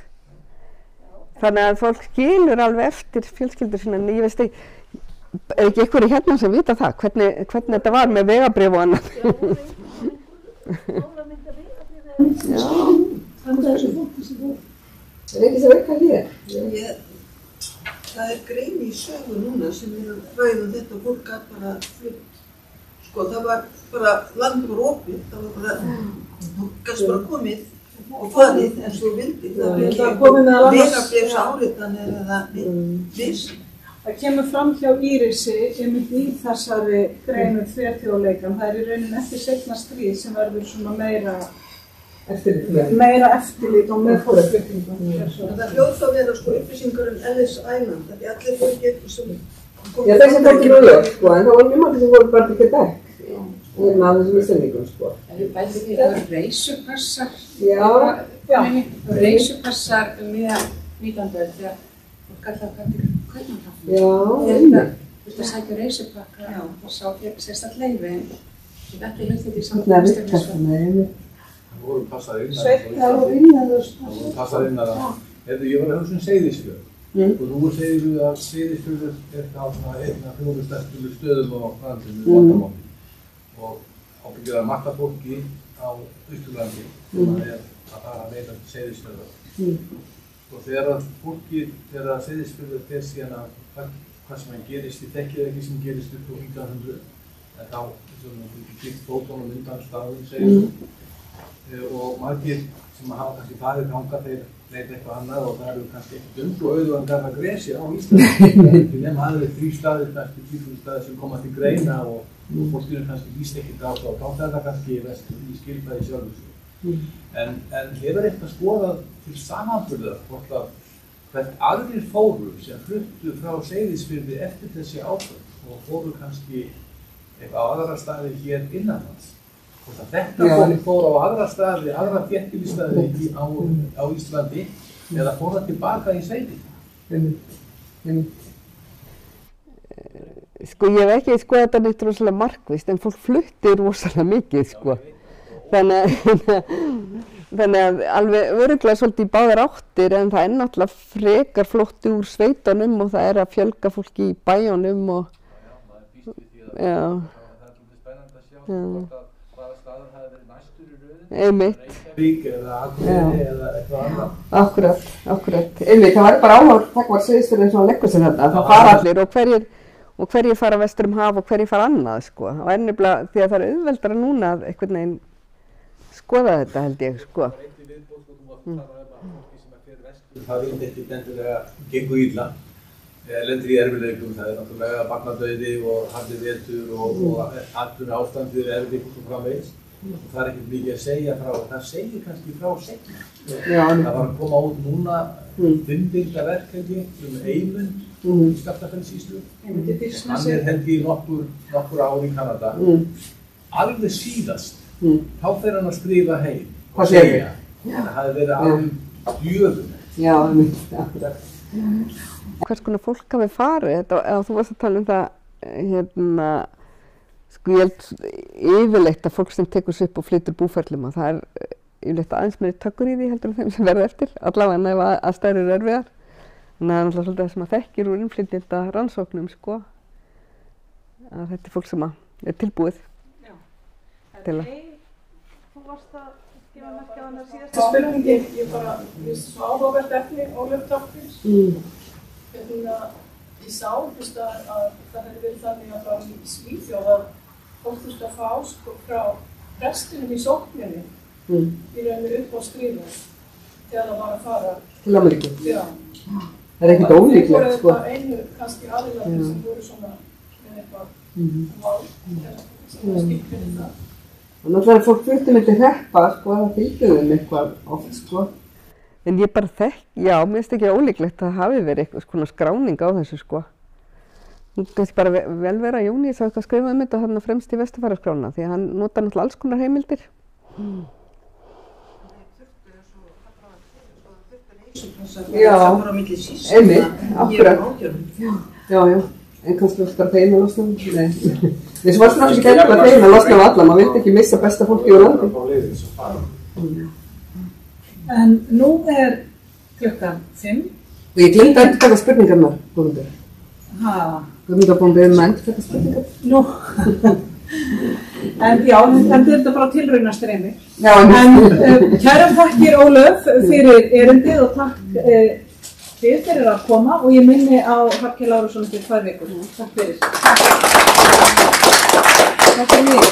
Þannig að fólk skilur alveg eftir fjölskyldur sinna, en ég veist ekki einhverju hérna sem vita það, hvernig þetta var með vegabréf og annað. Já, þannig að þessu fólki sem voru. Er ekki sem eitthvað hér? Það er grein í sögu núna sem ræðum þetta fólk gat bara flutt. Sko það var bara, land var opið, það var bara, þú gast bara komið og farið eins og vildi. Það var ekki vegabréfs áritanir eða viss. Það kemur fram hjá Írisi einmitt í þessari greinu þverþjóðleikan. Það í rauninni eftir seinna stríð sem verður svona meira eftirlit og með fólksflutningum. Það hljóð að vera sko upplýsingar Ellis Island, það allir fólki sem Já, þessi fólki nú ég, sko, en það voru mjög margir sem voru bara ekki dekk. Með þessum íslendingum, sko. Það eru bæði því að reisupassar. Já. Reisupassar miðan 19. öld þegar og kallaði hvernig kaupmannahafn. Já, Þú ert að sækja reisupakka og sá sérstakt leyfi, þú ekki hlut þetta í samfélagsstjórnarsvæð. Það voru passað inn að ég var að hugsa Seyðisfjörð og nú segir við að Seyðisfjörður þá einn af 4 stærstu stöðum á landinu, Vatnamóti, og ábyggilega margt af fólki á Austurlandi sem að fara að veita til Seyðisfjörðar. Og þegar Seyðisfjörður fer síðan að hvað sem gerist, ég þekkið ekki sem gerist upp á 1900, en þá gitt fótunum undan staðum, segir og margir sem hafa kannski farið þangað þeir leita eitthvað annað og það eru kannski ekkert og auðvitað garða gresi á Íslandi. Það er ekki nema aðrir 3 staðir, kannski 4 staðir sem koma til greina og fólkinu kannski líst ekkert á það og þá er það kannski í skilfræði sjálfur sig. En hefur eitthvað skoðað til samanburðar hvort að hvert aðrir fóru sem fluttu frá Seyðisfirði eftir þessi áföll og fóru kannski eitthvað á aðra staði hér innanlands. Þetta fór á aðra staði, aðra þéttbýlisstaði á Íslandi eða fór það tilbaka í sveitin? Sko ég hef ekki skoðað þetta neitt rosalega markvisst en fólk flutti rosalega mikið sko. Þannig að alveg örugglega svolítið í báðar áttir en það er náttúrulega frekar flótti úr sveitunum og það er að fjölga fólki í bæjunum og já. Einmitt. Reykjavík eða Akureyri eða eitthvað annað. Akkurat. Einmitt, það var bara áhuga, það var Seyðisfjörður sem leggur sig þarna. Það fara allir og hverjir fara vestur haf og hverjir fara annað sko. Og nefnilega því að það er auðveldara núna að einhvern veginn skoða þetta held ég sko. Það er ekkert endilega gengur illa. Lendir í erfiðleikum, það er náttúrulega barnadauði og harðir vetur og atvinnu ástandið er erfitt og svo framvegis. Og það er ekkert mikið að segja frá, það segir kannski frá seinna. Það var að koma út núna 5 binda verkefni Eymund í Skaftafells-Sýslu. Hann held í nokkur ár í Kanada. Alveg síðast, þá fer hann að skrifa heim og segja. Það hafi verið alveg djöfum. Já, akkurat. Hvers konar fólk hafi farið, þú varst að tala það, sko ég held yfirleitt að fólk sem tekur sig upp og flytur búferlum og það er yfirleitt aðeins meiri tökkur í því heldur en þeim sem verða eftir, allavega ef aðstæður eru erfiðar. Þannig að það er náttúrulega svolítið það sem að þekkir úr innflytjenda rannsóknum, sko, að þetta er fólk sem er tilbúið. Já, en þú varst að gefa merkja á hana síðasta spurningin, ég finnst svo áhugavert efni Ólöf Tálkvins. Ég sá fyrst að það hefði verið þannig að frá í Svíþjóð að fólk þurfti að fá frá prestinum í sókninni í rauninni upp á skrifa þegar það var að fara til Ameríku. Já. Það er ekkert ólíklegt sko. Það voru einu kannski aðilarnir sem voru svona með eitthvað mál sem var skýrt fyrir það. Og náttúrulega fólk þurfti með til hreppa sko, það fylgjuðum eitthvað oft sko. En ég bara já, mér finnst ekki ólíklegt að það hafi verið eitthvað svona skráning á þessu sko. Nú kannski bara vel vera Jóni, ég sá eitthvað skrifað þetta þarna fremst í Vesturfaraskrána því að hann notar náttúrulega alls konar heimildir. Já, einmitt, akkurat. Já, en kannski varst bara þeim að losna. Nei, þessu varst náttúrulega ekki endilega þeim að losna á alla, maður vildi ekki missa besta fólki úr landi. En nú er klukkan 5. Og ég glemdi að endurtaka spurningarnar, Guðmundur. Guðmundur búin að endurtaka spurningar. Nú. En já, þetta er bara tilraunastreymi. En kærar þakkir Ólöf fyrir erindið og takk fyrir að koma og ég minni á Hallkel Lárusson fyrir 2 vikur. Takk fyrir. Takk fyrir mig.